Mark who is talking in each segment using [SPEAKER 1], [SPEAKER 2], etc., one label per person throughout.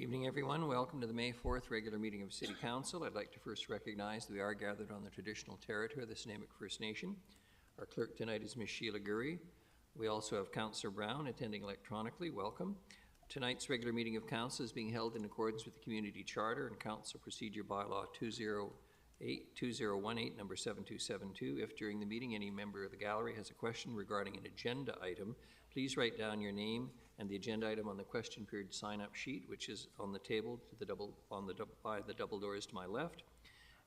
[SPEAKER 1] Evening, everyone. Welcome to the May 4th regular meeting of City Council. I'd like to first recognize that we are gathered on the traditional territory of the Snuneymuxw First Nation. Our clerk tonight is Ms. Sheila Gurry. We also have Councillor Brown attending electronically. Welcome. Tonight's regular meeting of Council is being held in accordance with the Community Charter and Council Procedure Bylaw 2018, number 7272. If during the meeting any member of the gallery has a question regarding an agenda item, please write down your name and the agenda item on the question period sign-up sheet, which is on the table to by the double doors to my left.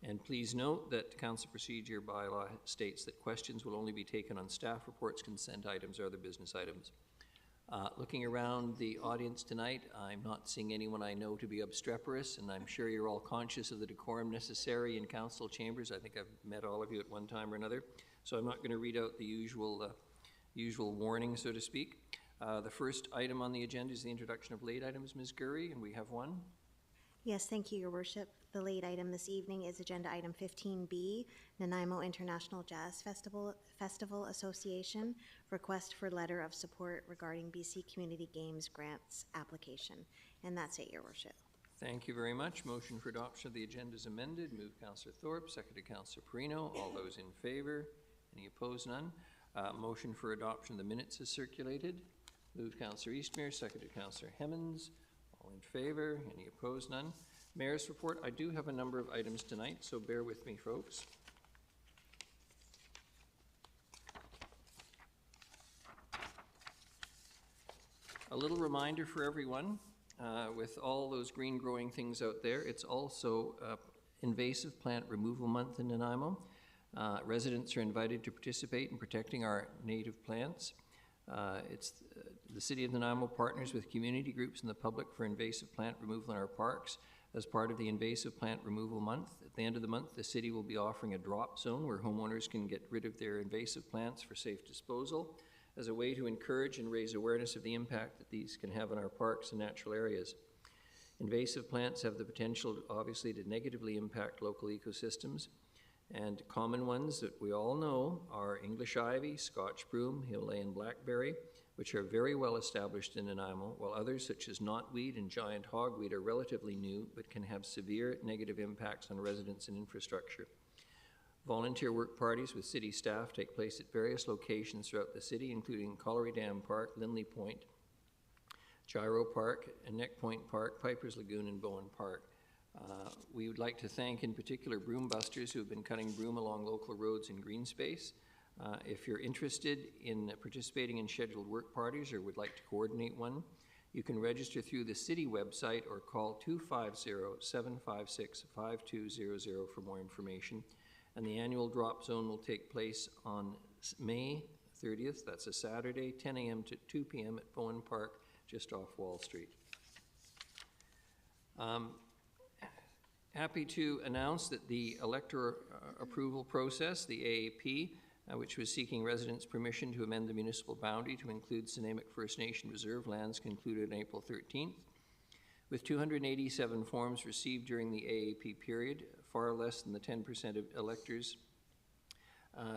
[SPEAKER 1] And please note that Council Procedure Bylaw states that questions will only be taken on staff reports, consent items, or other business items. Looking around the audience tonight, I'm not seeing anyone I know to be obstreperous, and I'm sure you're all conscious of the decorum necessary in council chambers. I think I've met all of you at one time or another, so I'm not going to read out the usual warning, so to speak. The first item on the agenda is the introduction of late items, Ms. Gurry, and we have one.
[SPEAKER 2] Yes, thank you, Your Worship. The late item this evening is agenda item 15B, Nanaimo International Jazz Festival Association, request for letter of support regarding BC Community Games grants application. And that's it, Your Worship.
[SPEAKER 1] Thank you very much. Motion for adoption of the agenda is amended. Moved Councillor Thorpe, seconded Councillor Perino. All those in favor? Any opposed? None. Motion for adoption of the minutes is circulated. Moved Councillor Eastmere, seconded Councillor Hemmons. All in favor? Any opposed? None. Mayor's report. I do have a number of items tonight, so bear with me, folks. A little reminder for everyone, with all those green growing things out there, it's also invasive plant removal month in Nanaimo. Residents are invited to participate in protecting our native plants. The City of Nanaimo partners with community groups and the public for invasive plant removal in our parks as part of the Invasive Plant Removal Month. At the end of the month, the city will be offering a drop zone where homeowners can get rid of their invasive plants for safe disposal as a way to encourage and raise awareness of the impact that these can have on our parks and natural areas. Invasive plants have the potential, obviously, to negatively impact local ecosystems, and common ones that we all know are English ivy, Scotch broom, Himalayan blackberry, which are very well established in Nanaimo, while others such as knotweed and giant hogweed are relatively new but can have severe negative impacts on residents and infrastructure. Volunteer work parties with city staff take place at various locations throughout the city, including Collery Dam Park, Lindley Point, Gyro Park, and Neck Point Park, Piper's Lagoon, and Bowen Park. We would like to thank in particular broom busters who have been cutting broom along local roads in green space. If you're interested in participating in scheduled work parties or would like to coordinate one, you can register through the city website or call 250-756-5200 for more information. And the annual drop zone will take place on May 30th, that's a Saturday, 10 a.m. to 2 p.m. at Bowen Park, just off Wall Street. Happy to announce that the elector approval process, the AAP, which was seeking residents' permission to amend the municipal boundary to include Snuneymuxw First Nation reserve lands, concluded on April 13th. With 287 forms received during the AAP period, far less than the 10% of electors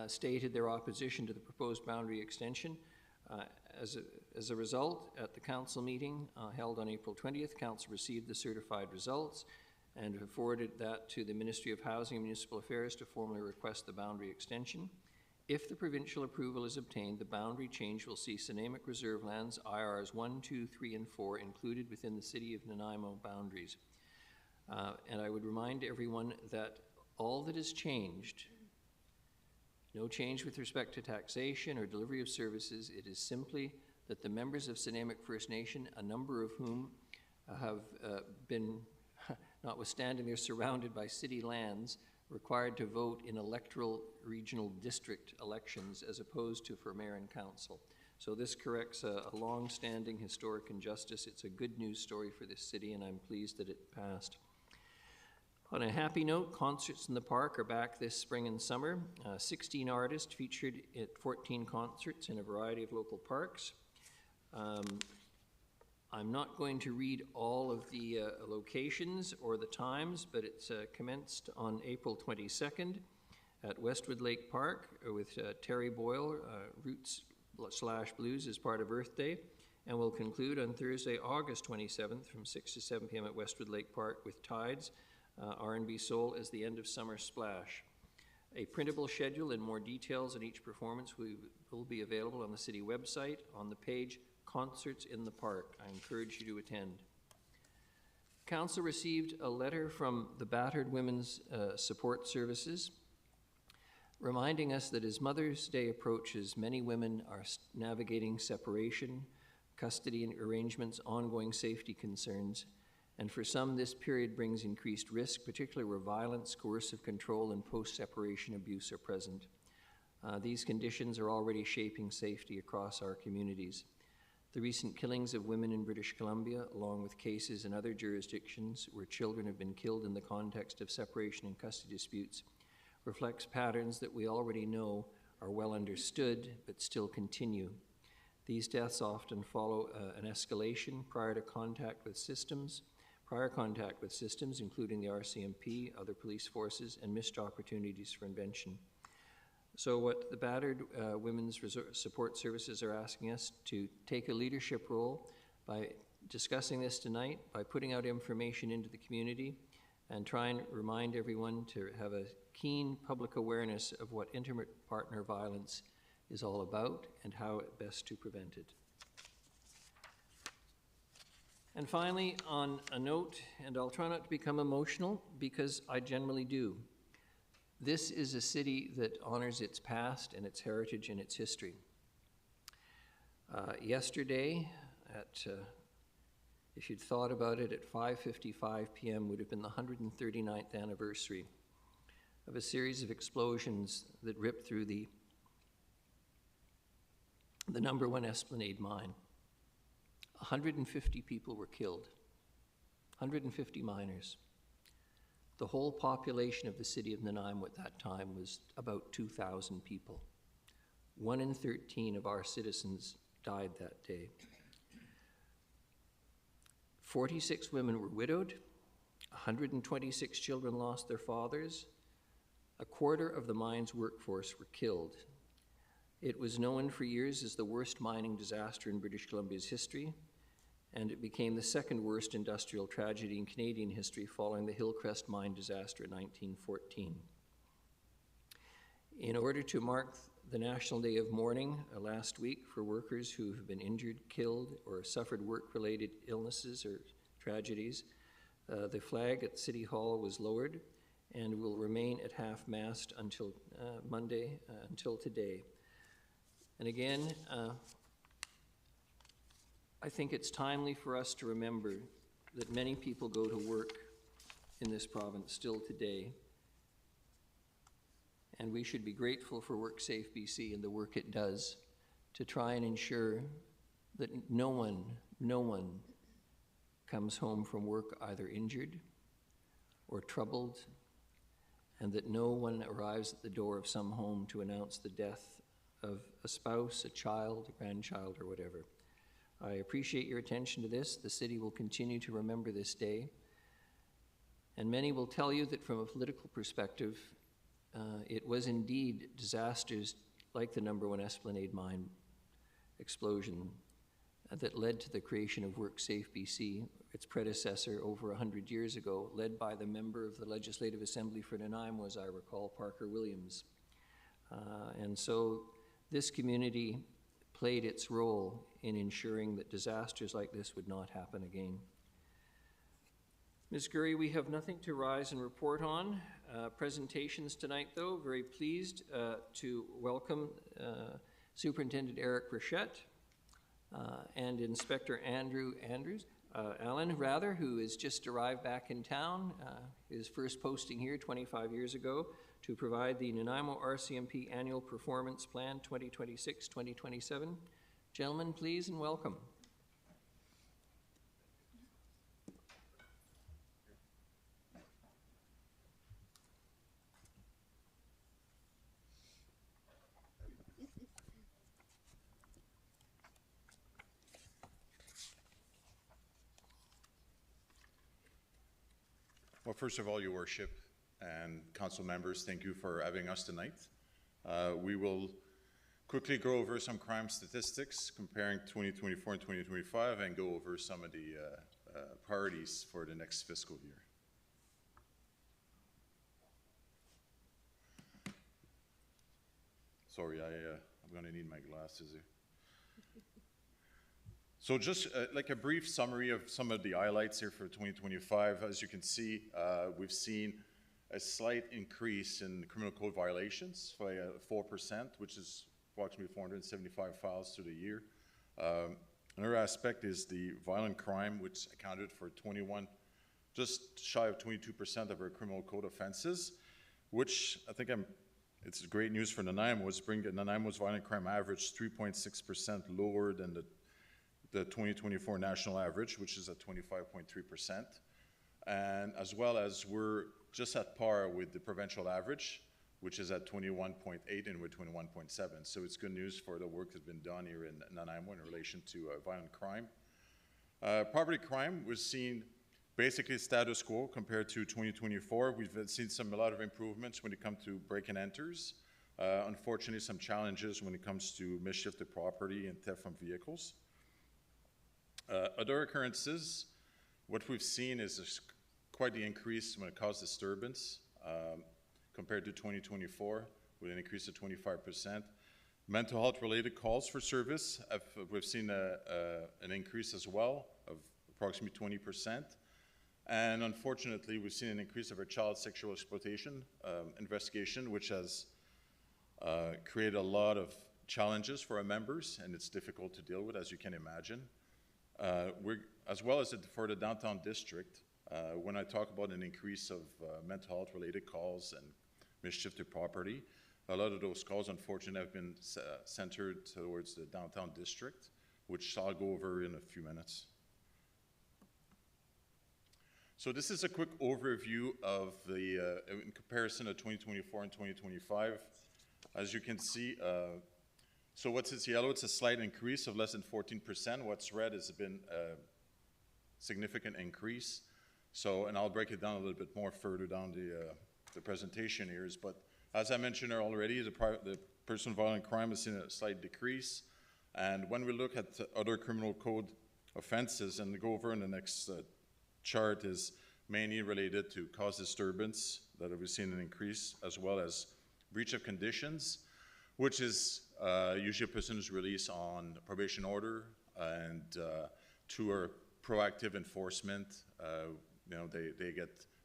[SPEAKER 1] stated their opposition to the proposed boundary extension. As a result, at the council meeting held on April 20th, council received the certified results and have forwarded that to the Ministry of Housing and Municipal Affairs to formally request the boundary extension. If the provincial approval is obtained, the boundary change will see Snuneymuxw Reserve Lands, IRs 1, 2, 3, and 4 included within the City of Nanaimo boundaries. And I would remind everyone that all that has changed, no change with respect to taxation or delivery of services, it is simply that the members of Snuneymuxw First Nation, a number of whom have been, notwithstanding they're surrounded by city lands, required to vote in electoral regional district elections as opposed to for mayor and council. So this corrects a long-standing historic injustice. It's a good news story for this city, and I'm pleased that it passed. On a happy note, concerts in the park are back this spring and summer. 16 artists featured at 14 concerts in a variety of local parks. I'm not going to read all of the locations or the times, but it's commenced on April 22nd at Westwood Lake Park with Terry Boyle, Roots / Blues as part of Earth Day, and will conclude on Thursday, August 27th from 6 to 7 p.m. at Westwood Lake Park with Tides, R&B Soul as the End of Summer Splash. A printable schedule and more details on each performance will be available on the city website on the page Concerts in the Park. I encourage you to attend. Council received a letter from the Battered Women's Support Services reminding us that as Mother's Day approaches, many women are navigating separation, custody and arrangements, ongoing safety concerns, and for some this period brings increased risk, particularly where violence, coercive control, and post-separation abuse are present. These conditions are already shaping safety across our communities. The recent killings of women in British Columbia, along with cases in other jurisdictions where children have been killed in the context of separation and custody disputes, reflects patterns that we already know are well understood but still continue. These deaths often follow an escalation prior contact with systems, including the RCMP, other police forces, and missed opportunities for intervention. So what the Battered Women's Support Services are asking us to take a leadership role by discussing this tonight, by putting out information into the community, and try and remind everyone to have a keen public awareness of what intimate partner violence is all about and how best to prevent it. And finally, on a note, and I'll try not to become emotional because I generally do, this is a city that honors its past and its heritage and its history. Yesterday, if you'd thought about it, at 5:55 p.m. would have been the 139th anniversary of a series of explosions that ripped through the number 1 Esplanade mine. 150 people were killed, 150 miners. The whole population of the city of Nanaimo at that time was about 2,000 people. 1 in 13 of our citizens died that day. 46 women were widowed, 126 children lost their fathers, a quarter of the mine's workforce were killed. It was known for years as the worst mining disaster in British Columbia's history, and it became the second worst industrial tragedy in Canadian history following the Hillcrest mine disaster in 1914. In order to mark the National Day of Mourning last week for workers who have been injured, killed, or suffered work-related illnesses or tragedies, the flag at City Hall was lowered and will remain at half-mast until Monday, until today. And again, I think it's timely for us to remember that many people go to work in this province still today, and we should be grateful for WorkSafe BC and the work it does to try and ensure that no one comes home from work either injured or troubled, and that no one arrives at the door of some home to announce the death of a spouse, a child, a grandchild, or whatever. I appreciate your attention to this. The city will continue to remember this day. And many will tell you that from a political perspective, it was indeed disasters like the number 1 Esplanade mine explosion that led to the creation of WorkSafe BC, its predecessor over 100 years ago, led by the member of the Legislative Assembly for Nanaimo, as I recall, Parker Williams. And so this community played its role in ensuring that disasters like this would not happen again. Ms. Gurry, we have nothing to rise and report on. Presentations tonight, though. Very pleased to welcome Superintendent Eric Rochette and Inspector Allen, who has just arrived back in town, his first posting here 25 years ago, to provide the Nanaimo RCMP Annual Performance Plan 2026-2027. Gentlemen, please, and welcome.
[SPEAKER 3] Well, first of all, Your Worship and council members, thank you for having us tonight. We will quickly go over some crime statistics comparing 2024 and 2025 and go over some of the priorities for the next fiscal year. Sorry, I'm going to need my glasses here. So just like a brief summary of some of the highlights here for 2025. As you can see, we've seen a slight increase in criminal code violations by 4%, which is approximately 475 files through the year. Another aspect is the violent crime, which accounted for just shy of 22% of our criminal code offenses, which I think it's great news for Nanaimo's. Nanaimo's violent crime average 3.6% lower than the 2024 national average, which is at 25.3%. And as well as we're just at par with the provincial average, which is at 21.8 and we're 21.7. So it's good news for the work that's been done here in Nanaimo in relation to violent crime. Property crime was seen basically status quo compared to 2024. We've seen a lot of improvements when it comes to break and enters. Unfortunately, some challenges when it comes to mischief to property and theft from vehicles. Other occurrences, what we've seen is quite the increase when it causes disturbance compared to 2024, with an increase of 25%. Mental health related calls for service, we've seen an increase as well of approximately 20%. And unfortunately, we've seen an increase of our child sexual exploitation investigation, which has created a lot of challenges for our members, and it's difficult to deal with, as you can imagine. As well as for the downtown district, when I talk about an increase of mental health related calls and mischief to property, a lot of those calls, unfortunately, have been centered towards the downtown district, which I'll go over in a few minutes. So this is a quick overview of the, in comparison of 2024 and 2025. As you can see, so what's yellow, it's a slight increase of less than 14%. What's red has been a significant increase. So, and I'll break it down a little bit more further down the presentation here. But as I mentioned already, the personal violent crime has seen a slight decrease. And when we look at other criminal code offenses, and go over in the next chart, is mainly related to cause disturbance, that we've seen an increase, as well as breach of conditions, which is usually a person is released on probation order, and to our proactive enforcement,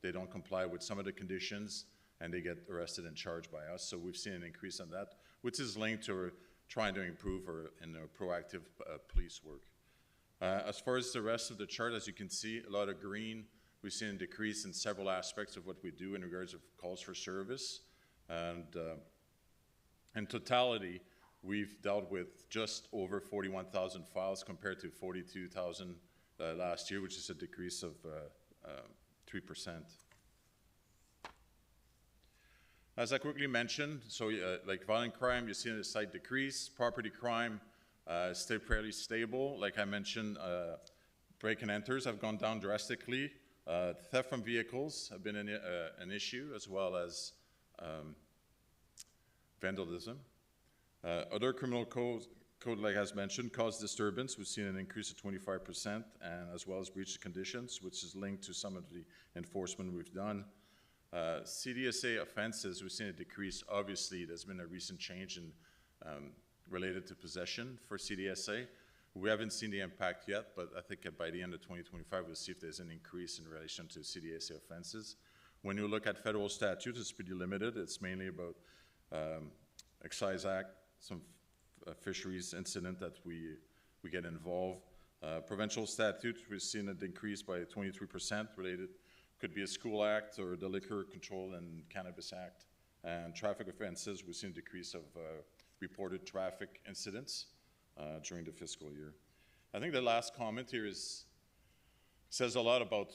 [SPEAKER 3] they don't comply with some of the conditions, and they get arrested and charged by us. So we've seen an increase on that, which is linked to trying to improve our proactive police work. As far as the rest of the chart, as you can see, a lot of green. We've seen a decrease in several aspects of what we do in regards of calls for service. And in totality, we've dealt with just over 41,000 files compared to 42,000 last year, which is a decrease of 3%. As I quickly mentioned, so like violent crime, you're seeing a slight decrease. Property crime stayed fairly stable. Like I mentioned, break and enters have gone down drastically. Theft from vehicles have been an issue, as well as vandalism. Other criminal code, like as mentioned, cause disturbance. We've seen an increase of 25%, and as well as breach of conditions, which is linked to some of the enforcement we've done. CDSA offenses, we've seen a decrease. Obviously, there's been a recent change in related to possession for CDSA. We haven't seen the impact yet, but I think by the end of 2025, we'll see if there's an increase in relation to CDSA offenses. When you look at federal statutes, it's pretty limited. It's mainly about Excise Act, some fisheries incident that we get involved. Provincial statutes, we've seen it increase by 23% related. Could be a school act or the Liquor Control and Cannabis Act. And traffic offenses, we've seen a decrease of reported traffic incidents during the fiscal year. I think the last comment here says a lot about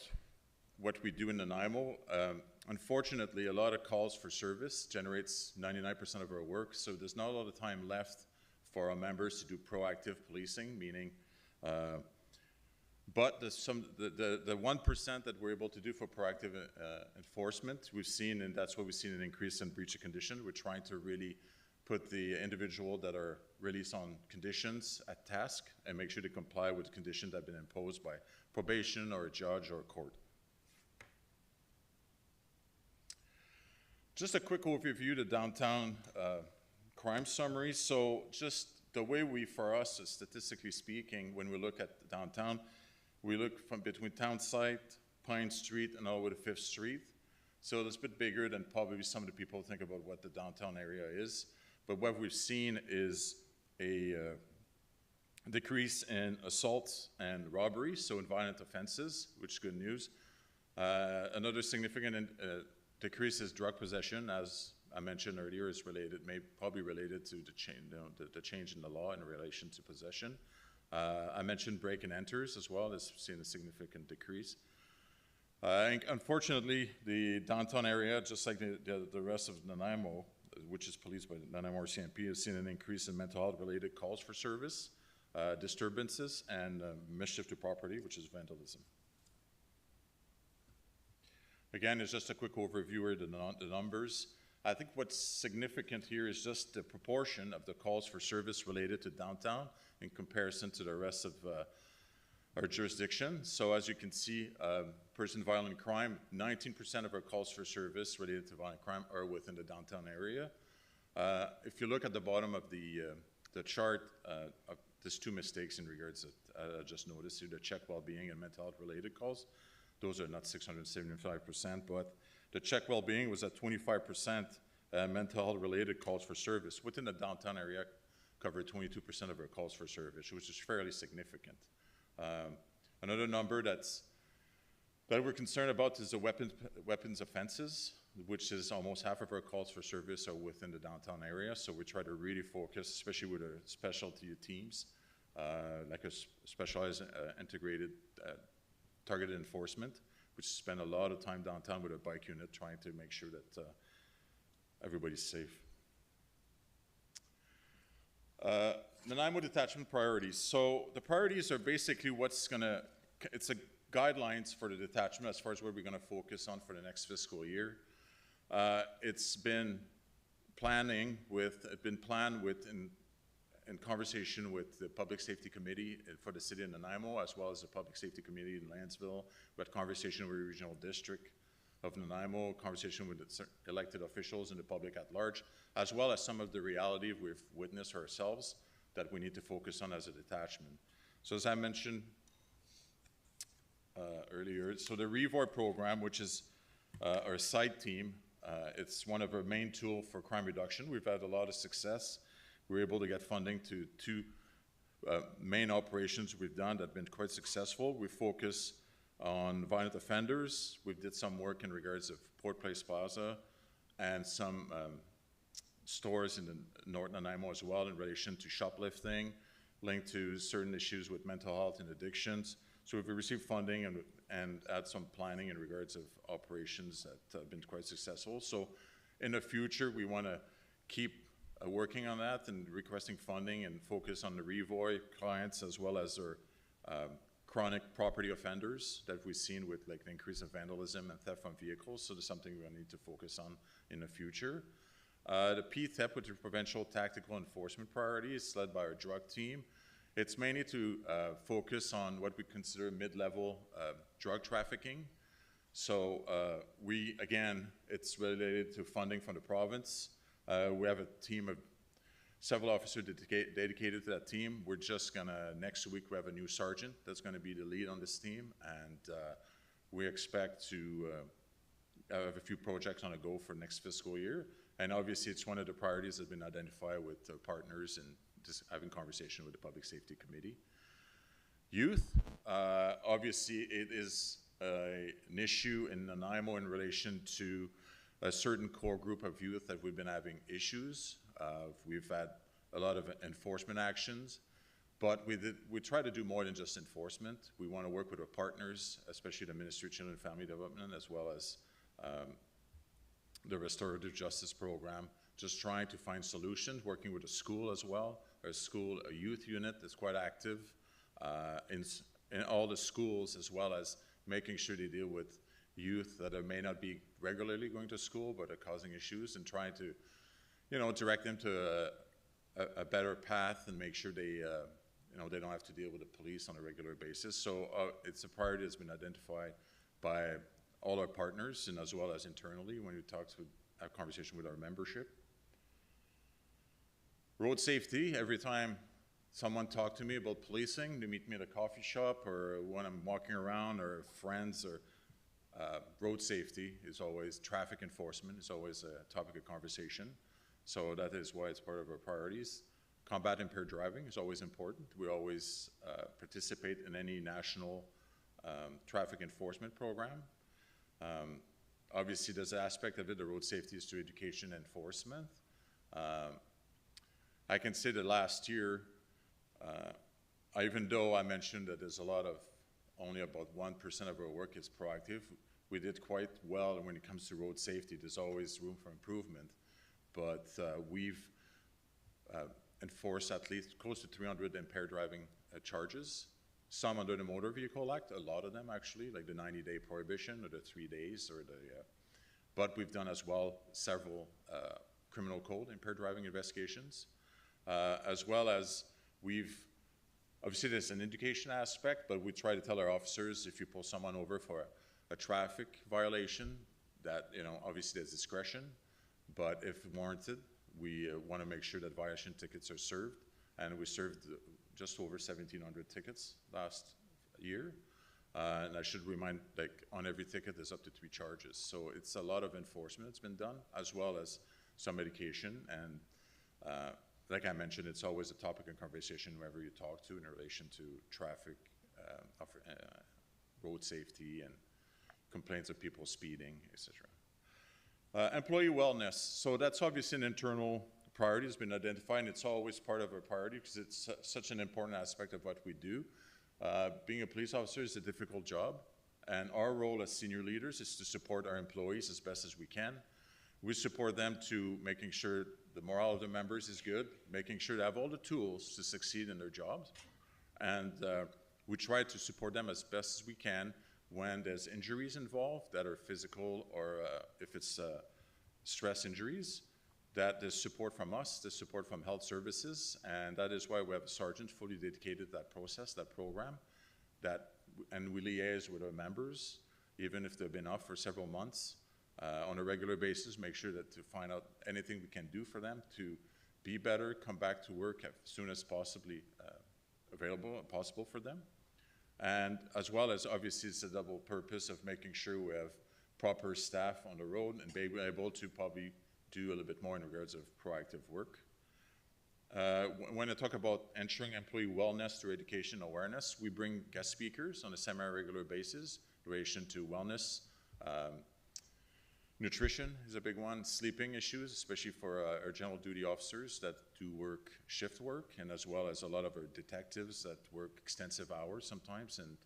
[SPEAKER 3] what we do in Nanaimo. Unfortunately, a lot of calls for service generates 99% of our work, so there's not a lot of time left for our members to do proactive policing, meaning but the 1% that we're able to do for proactive enforcement, we've seen, and that's what we've seen, an increase in breach of condition. We're trying to really put the individual that are released on conditions at task and make sure they comply with the conditions that have been imposed by probation or a judge or a court. Just a quick overview of the downtown crime summary. So just the way for us, statistically speaking, when we look at the downtown, we look from between Town Site, Pine Street, and all the way to 5th Street. So it's a bit bigger than probably some of the people think about what the downtown area is. But what we've seen is a decrease in assaults and robberies, so in violent offenses, which is good news. Another significant decrease is drug possession, as I mentioned earlier, is probably related to the change in the law in relation to possession. I mentioned break and enters as well. Has seen a significant decrease. Unfortunately, the downtown area, just like the rest of Nanaimo, which is policed by Nanaimo RCMP, has seen an increase in mental health-related calls for service, disturbances, and mischief to property, which is vandalism. Again, it's just a quick overview of the numbers. I think what's significant here is just the proportion of the calls for service related to downtown in comparison to the rest of our jurisdiction. So as you can see, violent crime, 19% of our calls for service related to violent crime are within the downtown area. If you look at the bottom of the chart, there's two mistakes in regards to I just noticed here, the check well-being and mental health related calls. Those are not 675%, but the check well-being was at 25% mental health related calls for service. Within the downtown area, covered 22% of our calls for service, which is fairly significant. Another number that we're concerned about is the weapons offenses, which is almost half of our calls for service are within the downtown area. So we try to really focus, especially with our specialty teams, like a specialized integrated targeted enforcement, which spend a lot of time downtown with a bike unit trying to make sure that everybody's safe. Nanaimo detachment priorities. So the priorities are basically it's a guidelines for the detachment as far as where we're going to focus on for the next fiscal year. It's been planned in conversation with the Public Safety Committee for the City of Nanaimo, as well as the Public Safety Committee in Lansville. We had conversation with the Regional District of Nanaimo, conversation with the elected officials and the public at large, as well as some of the reality we've witnessed ourselves that we need to focus on as a detachment. So as I mentioned earlier, so the REVOR program, which is our site team, it's one of our main tools for crime reduction. We've had a lot of success. We were able to get funding to two main operations we've done that have been quite successful. We focus on violent offenders. We did some work in regards of Port Place Plaza and some stores in the North Nanaimo as well in relation to shoplifting, linked to certain issues with mental health and addictions. So we've received funding and had some planning in regards of operations that have been quite successful. So in the future, we want to keep working on that and requesting funding and focus on the REVOR clients as well as our chronic property offenders that we've seen with like the increase of vandalism and theft from vehicles. So there's something we're going to need to focus on in the future. The PTEP, which is Provincial Tactical Enforcement Priority, is led by our drug team. It's mainly to focus on what we consider mid-level drug trafficking. So again, it's related to funding from the province. We have a team of several officers dedicated to that team. We're just gonna, next week we have a new sergeant that's gonna be the lead on this team, and we expect to have a few projects on the go for next fiscal year. And obviously it's one of the priorities that have been identified with partners and just having conversation with the Public Safety Committee. Youth, obviously it is an issue in Nanaimo in relation to a certain core group of youth that we've been having issues. We've had a lot of enforcement actions, but we try to do more than just enforcement. We want to work with our partners, especially the Ministry of Children and Family Development, as well as the Restorative Justice Program, just trying to find solutions, working with the school as well. Our school, a youth unit that's quite active in all the schools, as well as making sure they deal with youth that may not be regularly going to school but are causing issues, and trying to direct them to a better path and make sure they, they don't have to deal with the police on a regular basis. So it's a priority that's been identified by all our partners and as well as internally when we have conversation with our membership. Road safety, every time someone talks to me about policing, they meet me at a coffee shop or when I'm walking around or friends or road safety is always, traffic enforcement is always a topic of conversation. So that is why it's part of our priorities. Combat impaired driving is always important. We always participate in any national traffic enforcement program. Obviously, there's an aspect of it, the road safety is through education and enforcement. I can say that last year, even though I mentioned that there's only about 1% of our work is proactive, we did quite well when it comes to road safety. There's always room for improvement, but we've enforced at least close to 300 impaired driving charges. Some under the Motor Vehicle Act, a lot of them actually, like the 90-day prohibition or the 3 days, but we've done as well several criminal code impaired driving investigations, as well as obviously there's an education aspect, but we try to tell our officers if you pull someone over for a traffic violation, that, obviously there's discretion, but if warranted, we want to make sure that violation tickets are served, and we served just over 1,700 tickets last year. And I should remind, on every ticket, there's up to 3 charges. So it's a lot of enforcement that's been done, as well as some education. And like I mentioned, it's always a topic of conversation wherever you talk to in relation to traffic, road safety, and complaints of people speeding, etc. Employee wellness. So that's obviously an internal priority has been identified, and it's always part of our priority because it's such an important aspect of what we do. Being a police officer is a difficult job, and our role as senior leaders is to support our employees as best as we can. We support them to making sure the morale of the members is good, making sure they have all the tools to succeed in their jobs, and we try to support them as best as we can when there's injuries involved that are physical or if it's stress injuries, that there's support from us, there's support from health services, and that is why we have a sergeant fully dedicated to that process, that program, and we liaise with our members, even if they've been off for several months, on a regular basis, make sure that to find out anything we can do for them to be better, come back to work as soon as possibly available and possible for them. And as well as, obviously, it's a double purpose of making sure we have proper staff on the road and be able to probably do a little bit more in regards of proactive work. When I talk about ensuring employee wellness through education awareness, we bring guest speakers on a semi-regular basis in relation to wellness. Nutrition is a big one, sleeping issues, especially for our general duty officers that do shift work, and as well as a lot of our detectives that work extensive hours sometimes, and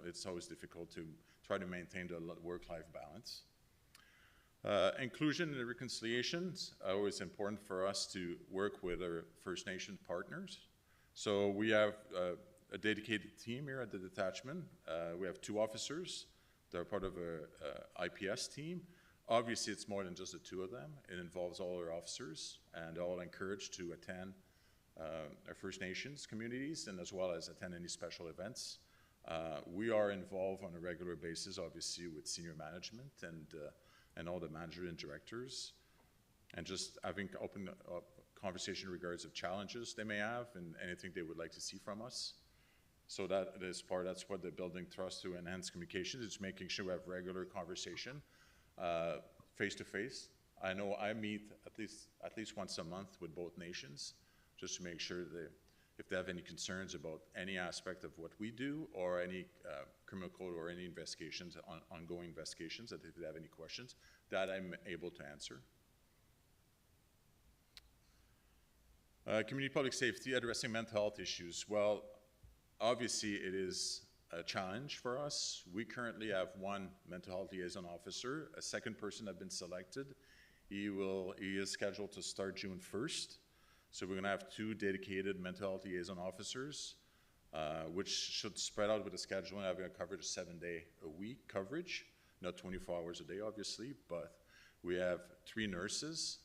[SPEAKER 3] it's always difficult to try to maintain the work-life balance. Inclusion and reconciliation is always important for us to work with our First Nation partners. So we have a dedicated team here at the detachment. We have 2 officers that are part of our IPS team. Obviously, it's more than just the 2 of them. It involves all our officers, and they're all encouraged to attend our First Nations communities, and as well as attend any special events. We are involved on a regular basis, obviously, with senior management and all the managers and directors, and just having open conversation in regards of challenges they may have and anything they would like to see from us. So that's what the building thrust to enhance communication is, making sure we have regular conversation, face-to-face. I know I meet at least once a month with both nations, just to make sure that if they have any concerns about any aspect of what we do or any criminal code or any investigations, ongoing investigations, that if they have any questions, that I'm able to answer. Community public safety, addressing mental health issues. Well, obviously it is a challenge for us. We currently have 1 mental health liaison officer. A second person has been selected. He is scheduled to start June 1st. So we're going to have 2 dedicated mental health liaison officers, which should spread out with the schedule and having a coverage of 7-day-a-week coverage, not 24 hours a day, obviously, but we have 3 nurses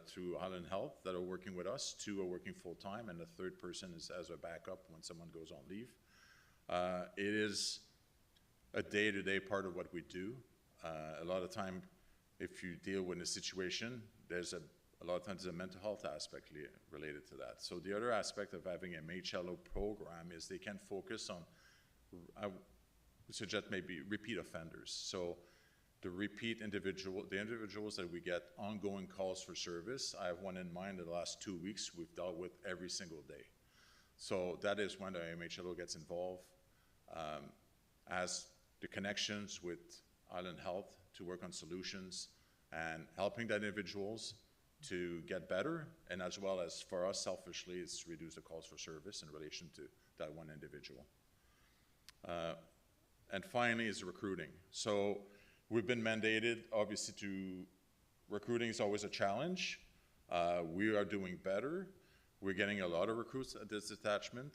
[SPEAKER 3] through Island Health that are working with us. 2 are working full-time, and the 3rd person is as a backup when someone goes on leave. It is a day-to-day part of what we do. A lot of time, if you deal with a situation, there's a lot of times there's a mental health aspect related to that. So the other aspect of having a MHLO program is they can focus on, I would suggest maybe repeat offenders. So the individuals that we get ongoing calls for service, I have one in mind in the last 2 weeks we've dealt with every single day. So that is when the MHLO gets involved, as the connections with Island Health to work on solutions and helping that individuals to get better, and as well as for us selfishly, it's reduce the calls for service in relation to that one individual. And finally is recruiting. So we've been mandated, obviously, recruiting is always a challenge. We are doing better. We're getting a lot of recruits at this detachment.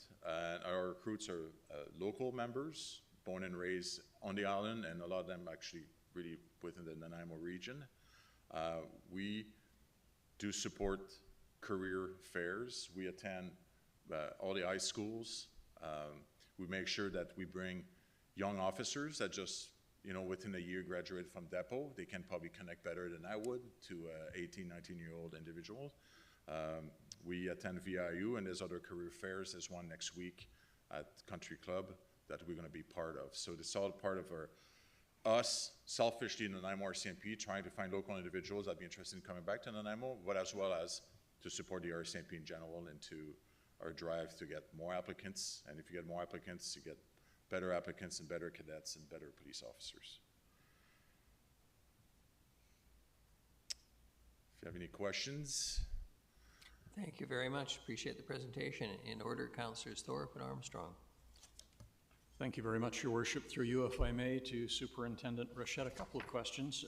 [SPEAKER 3] Our recruits are local members, born and raised on the island, and a lot of them actually really within the Nanaimo region. We do support career fairs. We attend all the high schools. We make sure that we bring young officers that just, within a year graduated from depot. They can probably connect better than I would to 18, 19-year-old individuals. We attend VIU, and there's other career fairs. There's one next week at Country Club that we're going to be part of. So this is all part of us, selfishly in Nanaimo RCMP, trying to find local individuals that'd be interested in coming back to Nanaimo, but as well as to support the RCMP in general into our drive to get more applicants. And if you get more applicants, you get better applicants and better cadets and better police officers. If you have any questions.
[SPEAKER 1] Thank you very much. Appreciate the presentation. In order, Councillors Thorpe and Armstrong.
[SPEAKER 4] Thank you very much, Your Worship. Through you, if I may, to Superintendent Rochette, a couple of questions.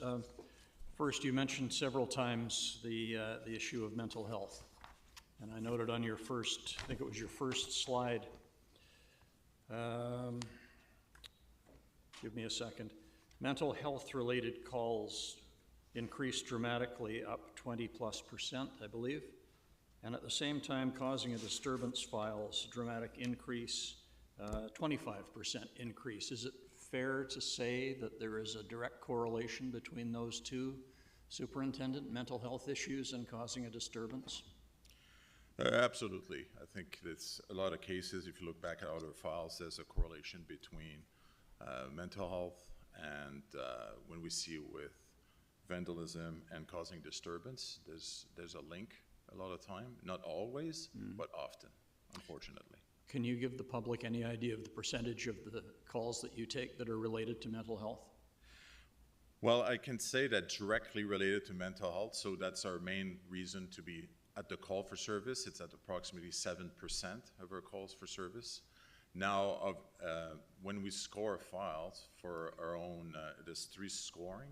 [SPEAKER 4] First, you mentioned several times the issue of mental health. And I noted on your first, I think it was your first slide, give me a second, mental health related calls increased dramatically, up 20+%, I believe. And at the same time, causing a disturbance files, dramatic increase, 25% increase. Is it fair to say that there is a direct correlation between those two, Superintendent, mental health issues and causing a disturbance?
[SPEAKER 3] Absolutely. I think it's a lot of cases, if you look back at other files, there's a correlation between mental health and when we see with vandalism and causing disturbance, there's a link a lot of time, not always, but often, unfortunately.
[SPEAKER 4] Can you give the public any idea of the percentage of the calls that you take that are related to mental health?
[SPEAKER 3] Well, I can say that directly related to mental health, so that's our main reason to be at the call for service. It's at approximately 7% of our calls for service. Now, when we score files for our own, there's 3 scoring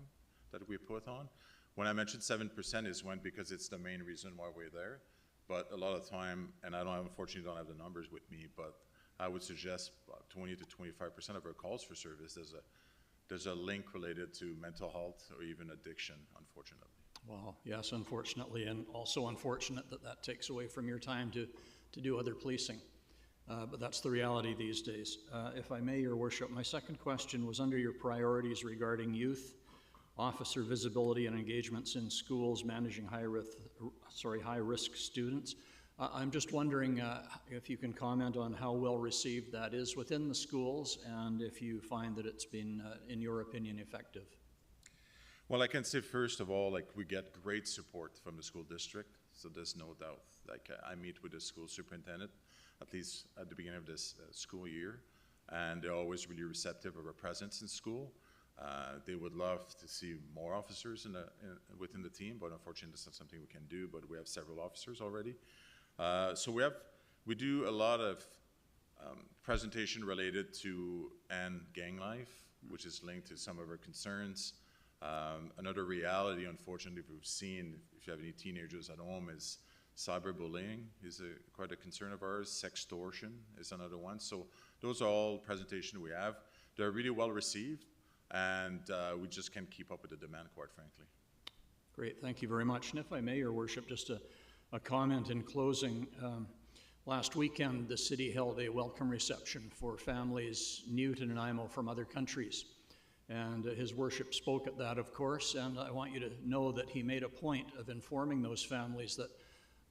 [SPEAKER 3] that we put on. When I mentioned 7% is because it's the main reason why we're there. But a lot of time, and unfortunately don't have the numbers with me, but I would suggest 20 to 25% of our calls for service, there's a link related to mental health or even addiction, unfortunately.
[SPEAKER 4] Well, yes, unfortunately, and also unfortunate that that takes away from your time to do other policing. But that's the reality these days. If I may, Your Worship, my second question was under your priorities regarding youth, officer visibility and engagements in schools, managing high-risk students. I'm just wondering if you can comment on how well received that is within the schools and if you find that it's been, in your opinion, effective.
[SPEAKER 3] Well, I can say first of all, we get great support from the school district, so there's no doubt. I meet with the school superintendent, at least at the beginning of this school year, and they're always really receptive of our presence in school. They would love to see more officers within the team, but unfortunately that's not something we can do, but we have several officers already. So we do a lot of presentation related to end gang life, which is linked to some of our concerns. Another reality, unfortunately, we've seen, if you have any teenagers at home, is cyberbullying is quite a concern of ours. Sextortion is another one. So those are all presentations we have. They're really well received, and we just can't keep up with the demand, quite frankly.
[SPEAKER 4] Great, thank you very much. And if I may, Your Worship, just a comment in closing. Last weekend, the city held a welcome reception for families new to Nanaimo from other countries. And His Worship spoke at that, of course, and I want you to know that he made a point of informing those families that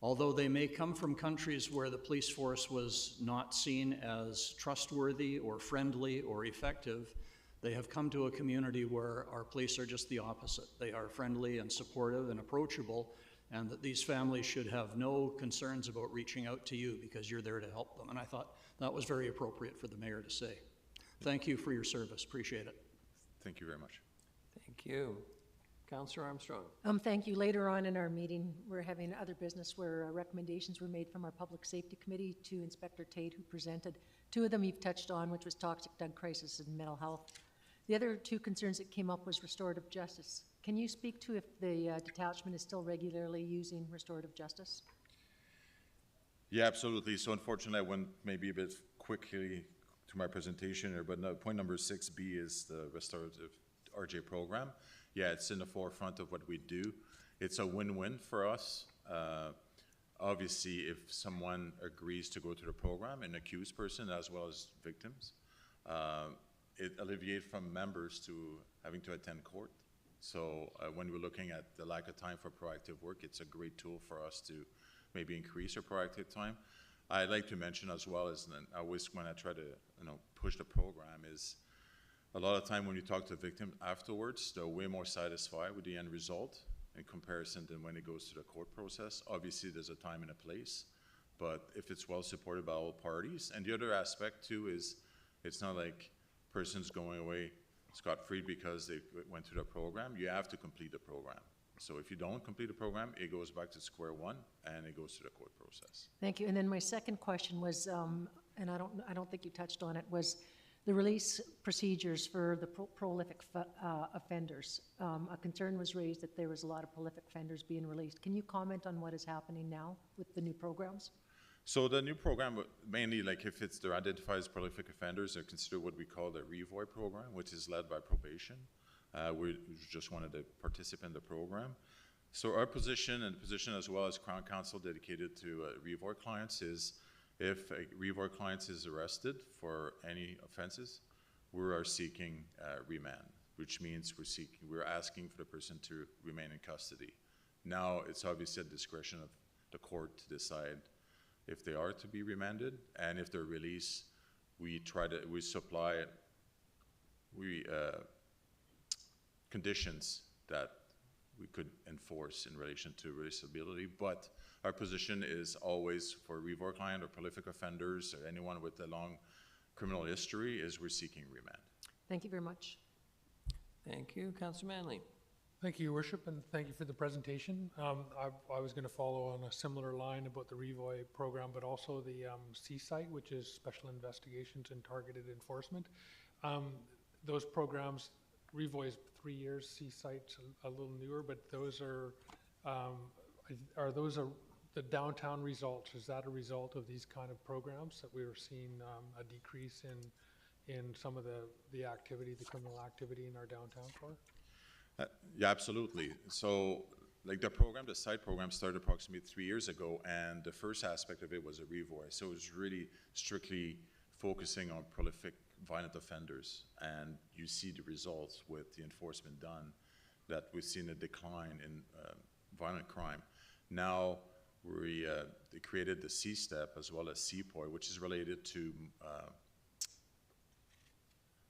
[SPEAKER 4] although they may come from countries where the police force was not seen as trustworthy or friendly or effective, they have come to a community where our police are just the opposite. They are friendly and supportive and approachable, and that these families should have no concerns about reaching out to you because you're there to help them. And I thought that was very appropriate for the mayor to say. Thank you for your service. Appreciate it.
[SPEAKER 3] Thank you very much.
[SPEAKER 1] Thank you. Councillor Armstrong.
[SPEAKER 5] Thank you. Later on in our meeting, we're having other business where recommendations were made from our Public Safety Committee to Inspector Tate, who presented. Two of them you've touched on, which was toxic drug crisis and mental health. The other two concerns that came up was restorative justice. Can you speak to if the detachment is still regularly using restorative justice?
[SPEAKER 3] Yeah, absolutely. So unfortunately, I went maybe a bit quickly to my presentation here, but no, point number 6B is the restorative RJ program. Yeah, it's in the forefront of what we do. It's a win-win for us. Obviously, if someone agrees to go to the program, an accused person as well as victims, it alleviates from members to having to attend court. So when we're looking at the lack of time for proactive work, it's a great tool for us to maybe increase our proactive time. I'd like to mention as well as, and I always when I try to push the program is, a lot of time when you talk to victims afterwards, they're way more satisfied with the end result in comparison than when it goes to the court process. Obviously, there's a time and a place, but if it's well supported by all parties. And the other aspect too is, it's not like person's going away scot-free because they went through the program. You have to complete the program. So if you don't complete the program, it goes back to square one and it goes to the court process.
[SPEAKER 5] Thank you. And then my second question was, and I don't think you touched on it, was the release procedures for the prolific offenders. A concern was raised that there was a lot of prolific offenders being released. Can you comment on what is happening now with the new programs?
[SPEAKER 3] So the new program, mainly like if they're identified as prolific offenders, they're considered what we call the REVOI program, which is led by probation. We just wanted to participate in the program. So our position and position as well as Crown Counsel dedicated to REVOI clients is, if a REVOI client is arrested for any offenses, we are seeking remand, which means we're asking for the person to remain in custody. Now it's obviously at discretion of the court to decide if they are to be remanded, and if they're released, we supply conditions that we could enforce in relation to releasability. But our position is always for REVOI client or prolific offenders or anyone with a long criminal history is we're seeking remand.
[SPEAKER 5] Thank you very much.
[SPEAKER 1] Thank you. Councillor Manley.
[SPEAKER 6] Thank you, Your Worship, and thank you for the presentation. I was going to follow on a similar line about the REVOI program, but also the C-Site, which is Special Investigations and Targeted Enforcement. Those programs, REVOI is 3 years, C-Site's a little newer, but those are those the downtown results? Is that a result of these kind of programs that we were seeing a decrease in some of the activity, the criminal activity in our downtown core?
[SPEAKER 3] Yeah, absolutely. So like the site program started approximately 3 years ago, and the first aspect of it was a REVOI. So it was really strictly focusing on prolific violent offenders, and you see the results with the enforcement done, that we've seen a decline in violent crime. Now they created the C-Step as well as CPOI, which is related to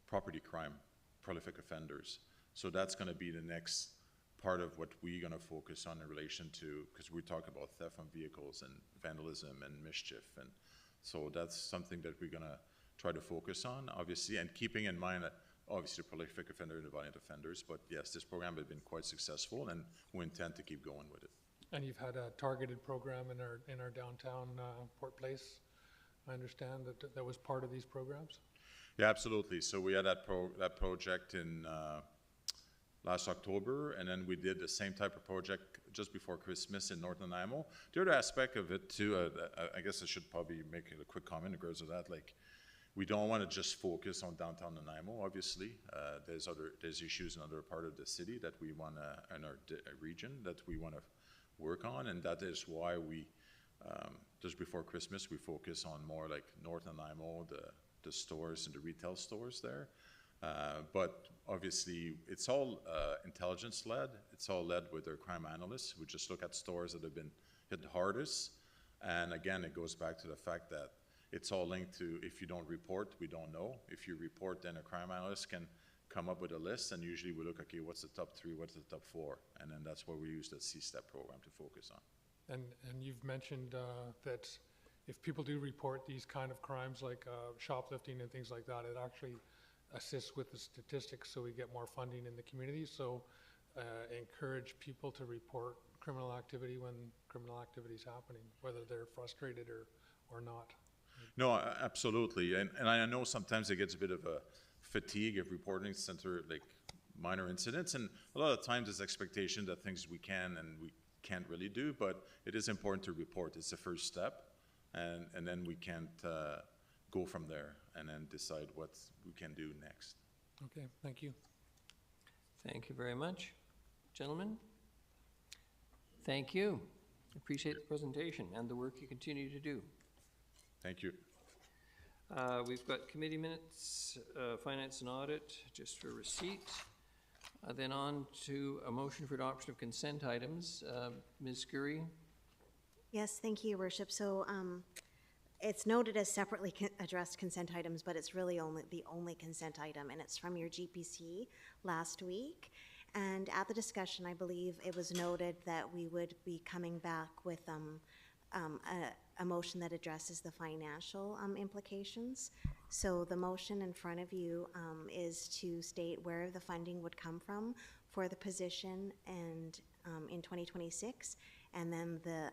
[SPEAKER 3] property crime, prolific offenders. So that's going to be the next part of what we're going to focus on in relation to, because we talk about theft from vehicles and vandalism and mischief, and so that's something that we're going to try to focus on, obviously, and keeping in mind that obviously prolific offender and violent offenders, but yes, this program has been quite successful, and we intend to keep going with it. And
[SPEAKER 6] you've had a targeted program in our downtown Port Place. I understand that was part of these programs.
[SPEAKER 3] Yeah, absolutely. So we had that project in last October, and then we did the same type of project just before Christmas in North Nanaimo. The other aspect of it too, I guess I should probably make a quick comment in regards to that. Like, We don't want to just focus on downtown Nanaimo, obviously. There's issues in other part of the city that we want to, in our region, that we want to work on, and that is why we, just before Christmas, we focus on more like North Nanaimo, the stores and the retail stores there. But obviously, it's all intelligence-led. It's all led with our crime analysts. We just look at stores that have been hit the hardest. And again, it goes back to the fact that it's all linked to, if you don't report, we don't know. If you report, then a crime analyst can come up with a list, and usually we look, okay, what's the top 3, what's the top 4? And then that's where we use the C-STEP program to focus on.
[SPEAKER 6] And you've mentioned that if people do report these kind of crimes like shoplifting and things like that, it actually assists with the statistics so we get more funding in the community. So encourage people to report criminal activity when criminal activity is happening, whether they're frustrated or not.
[SPEAKER 3] No, absolutely. And I know sometimes it gets a bit of a fatigue of reporting center, like minor incidents. And a lot of times there's expectation that things we can and we can't really do, but it is important to report. It's the first step. And then we can't go from there and then decide what we can do next.
[SPEAKER 6] Okay, thank you.
[SPEAKER 1] Thank you very much. Gentlemen? Thank you. Appreciate the presentation and the work you continue to do.
[SPEAKER 3] Thank you.
[SPEAKER 1] We've got committee minutes, finance and audit, just for receipt. Then on to a motion for adoption of consent items. Ms. Gurry?
[SPEAKER 2] Yes, thank you, Your Worship. So it's noted as separately addressed consent items, but it's really the only consent item, and it's from your GPC last week. And at the discussion, I believe it was noted that we would be coming back with a motion that addresses the financial implications. So the motion in front of you is to state where the funding would come from for the position and in 2026, and then the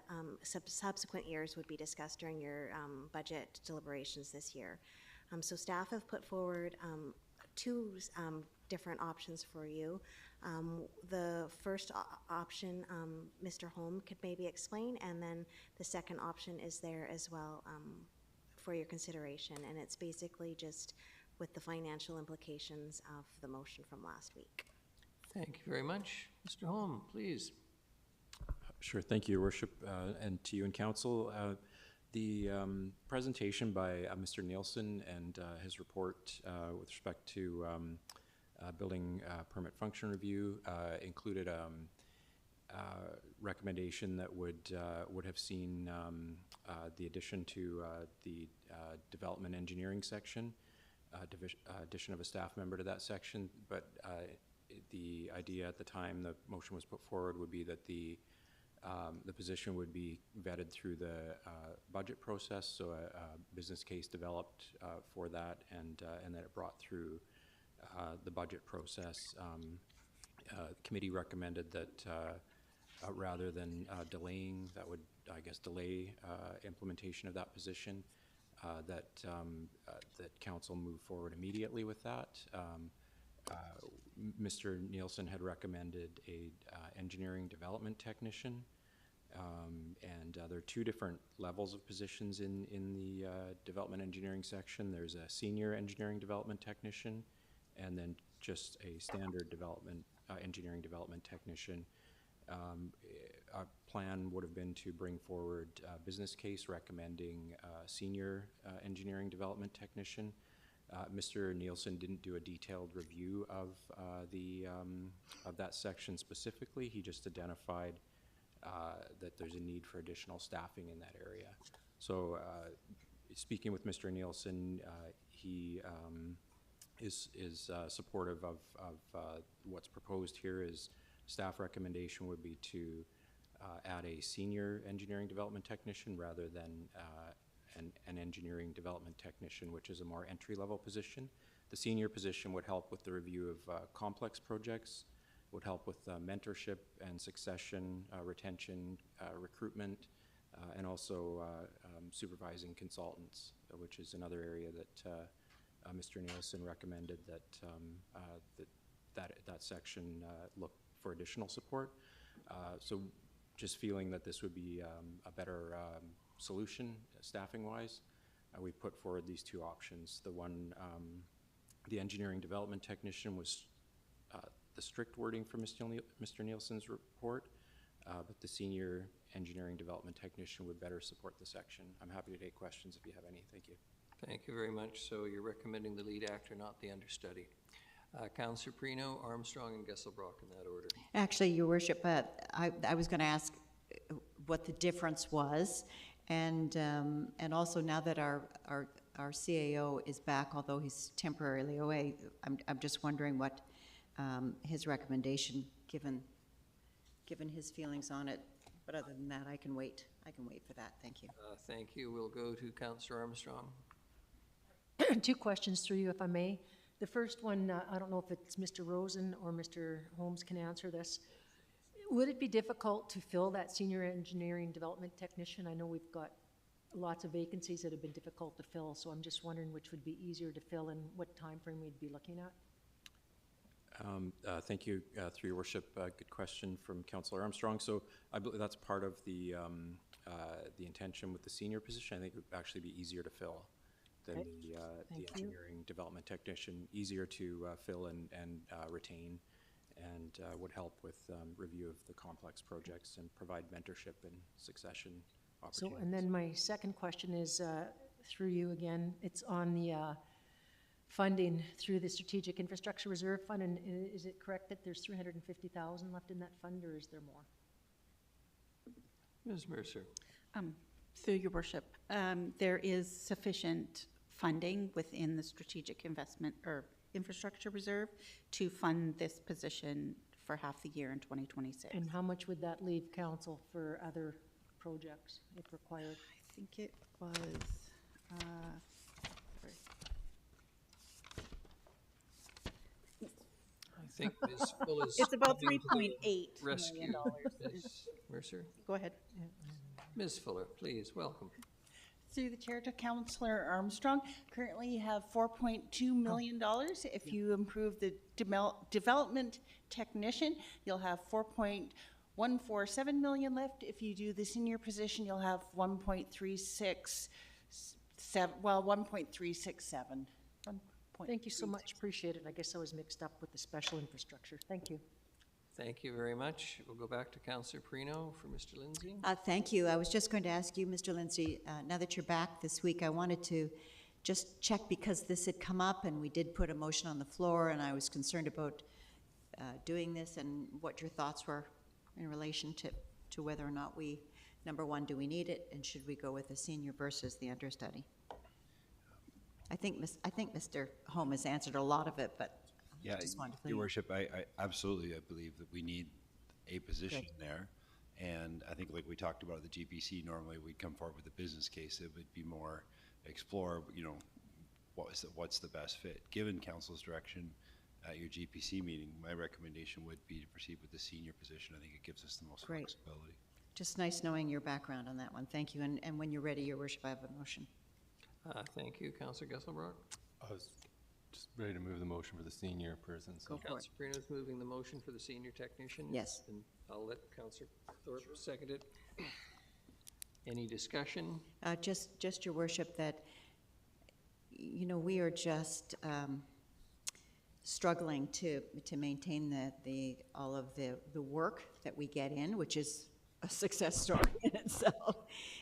[SPEAKER 2] subsequent years would be discussed during your budget deliberations this year. So staff have put forward two different options for you. The first option, Mr. Holm could maybe explain, and then the second option is there as well for your consideration, and it's basically just with the financial implications of the motion from last week.
[SPEAKER 1] Thank you very much. Mr. Holm, please.
[SPEAKER 7] Sure, thank you, Your Worship, and to you and Council. The presentation by Mr. Nielsen and his report with respect to building permit function review included a recommendation that would have seen the addition to the development engineering section, addition of a staff member to that section, but the idea at the time the motion was put forward would be that the position would be vetted through the budget process, so a business case developed for that, and that it brought through the budget process. The committee recommended that rather than delaying, that would, I guess, delay implementation of that position, that council move forward immediately with that. Mr. Nielsen had recommended a engineering development technician, and there are two different levels of positions in the development engineering section. There's a senior engineering development technician, and then just a standard development engineering development technician. Our plan would have been to bring forward a business case recommending senior engineering development technician. Mr. Nielsen didn't do a detailed review of that section specifically. He just identified that there's a need for additional staffing in that area. So, speaking with Mr. Nielsen, he is supportive of what's proposed here. Is staff recommendation would be to add a senior engineering development technician rather than an engineering development technician, which is a more entry-level position. The senior position would help with the review of complex projects, would help with mentorship and succession, retention, recruitment, and also supervising consultants, which is another area that Mr. Nielsen recommended that section look for additional support. So just feeling that this would be a better solution staffing-wise. we put forward these two options. The one, the engineering development technician was the strict wording from Mr. Nielsen's report, but the senior engineering development technician would better support the section. I'm happy to take questions if you have any. Thank you.
[SPEAKER 1] Thank you very much. So you're recommending the lead actor, not the understudy. Councillor Perino, Armstrong, and Gesselbrock in that order.
[SPEAKER 8] Actually, Your Worship, I was going to ask what the difference was, and also now that our CAO is back, although he's temporarily away, I'm just wondering what his recommendation, given his feelings on it. But other than that, I can wait. I can wait for that. Thank you.
[SPEAKER 1] Thank you. We'll go to Councillor Armstrong.
[SPEAKER 5] Two questions through you, if I may. The first one, I don't know if it's Mr. Rosen or Mr. Holmes can answer this. Would it be difficult to fill that senior engineering development technician? I know we've got lots of vacancies that have been difficult to fill, so I'm just wondering which would be easier to fill and what time frame we'd be looking at.
[SPEAKER 7] Thank you, through your worship. Good question from Councillor Armstrong. So I believe that's part of the intention with the senior position. I think it would actually be easier to fill than
[SPEAKER 5] Okay.
[SPEAKER 7] the
[SPEAKER 5] Thank you.
[SPEAKER 7] engineering development technician, easier to fill and retain, and would help with review of the complex projects and provide mentorship and succession
[SPEAKER 5] So,
[SPEAKER 7] opportunities.
[SPEAKER 5] and then my second question is, through you again, it's on the funding through the Strategic Infrastructure Reserve Fund, and is it correct that there's 350,000 left in that fund, or is there more?
[SPEAKER 1] Ms. Mercer.
[SPEAKER 9] Through your worship, there is sufficient funding within the Strategic Investment or Infrastructure Reserve to fund this position for half the year in 2026.
[SPEAKER 5] And how much would that leave council for other projects if required?
[SPEAKER 9] I think it was, sorry.
[SPEAKER 1] I think Ms. Fuller's.
[SPEAKER 9] It's about
[SPEAKER 1] moving to the
[SPEAKER 9] $3.8
[SPEAKER 1] rescue.
[SPEAKER 9] million.
[SPEAKER 1] Ms. Mercer.
[SPEAKER 9] Go ahead.
[SPEAKER 1] Ms. Fuller, please, welcome.
[SPEAKER 10] Through the chair to Councillor Armstrong, currently you have $4.2 million. If you improve the development technician, you'll have $4.147 million left. If you do the senior position, you'll have 1.367.
[SPEAKER 5] Thank you so much, appreciate it. I guess I was mixed up with the special infrastructure. Thank you.
[SPEAKER 1] Thank you very much. We'll go back to Councillor Perino for Mr. Lindsay.
[SPEAKER 8] Thank you. I was just going to ask you, Mr. Lindsay, now that you're back this week, I wanted to just check because this had come up and we did put a motion on the floor and I was concerned about doing this and what your thoughts were in relation to whether or not we, number one, do we need it and should we go with the senior versus the understudy? I think Mr. Holm has answered a lot of it, but
[SPEAKER 11] Yeah,
[SPEAKER 8] I just wanted to
[SPEAKER 11] Your Worship, I absolutely, I believe that we need a position
[SPEAKER 8] Good.
[SPEAKER 11] there. And I think like we talked about at the GPC, normally we'd come forward with a business case. It would be more explore, what's the best fit. Given council's direction at your GPC meeting, my recommendation would be to proceed with the senior position. I think it gives us the most
[SPEAKER 8] Great.
[SPEAKER 11] flexibility.
[SPEAKER 8] just nice knowing your background on that one. Thank you. And when you're ready, Your Worship, I have a motion.
[SPEAKER 1] Thank you, Councillor Gesselbrock.
[SPEAKER 12] I was just ready to move the motion for the senior person. So.
[SPEAKER 8] Go for it.
[SPEAKER 1] Councillor Perino's moving the motion for the senior technician.
[SPEAKER 8] Yes.
[SPEAKER 1] And I'll let Councillor Thorpe second it. Any discussion?
[SPEAKER 8] Just Your Worship, that, we are just struggling to maintain all of the work that we get in, which is a success story in itself.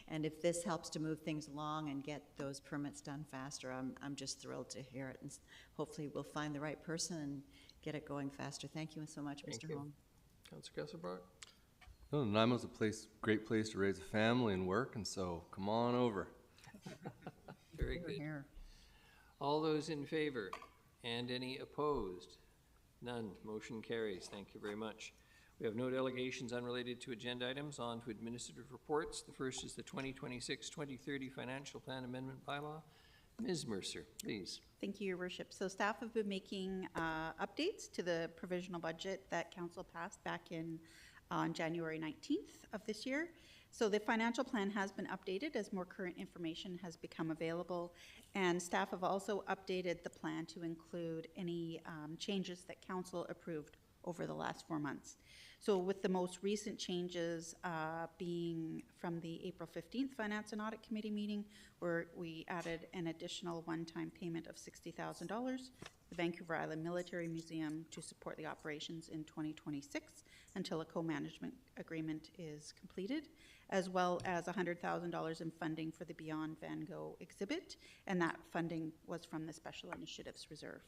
[SPEAKER 8] And if this helps to move things along and get those permits done faster, I'm just thrilled to hear it. And hopefully we'll find the right person and get it going faster. Thank you so much,
[SPEAKER 1] Thank
[SPEAKER 8] Mr.
[SPEAKER 1] you.
[SPEAKER 8] Holm.
[SPEAKER 1] Councillor Gesselbrock?
[SPEAKER 12] No, Nanaimo's a great place to raise a family and work, and so come on over.
[SPEAKER 1] Very good. All those in favor and any opposed? None. Motion carries. Thank you very much. We have no delegations unrelated to agenda items. On to administrative reports. The first is the 2026-2030 Financial Plan Amendment Bylaw. Ms. Mercer, please.
[SPEAKER 9] Thank you, Your Worship. So staff have been making updates to the provisional budget that council passed back on January 19th of this year. So the financial plan has been updated as more current information has become available, and staff have also updated the plan to include any changes that council approved over the last 4 months. So with the most recent changes being from the April 15th Finance and Audit Committee meeting, where we added an additional one-time payment of $60,000 to the Vancouver Island Military Museum to support the operations in 2026 until a co-management agreement is completed, as well as $100,000 in funding for the Beyond Van Gogh exhibit, and that funding was from the Special Initiatives Reserve.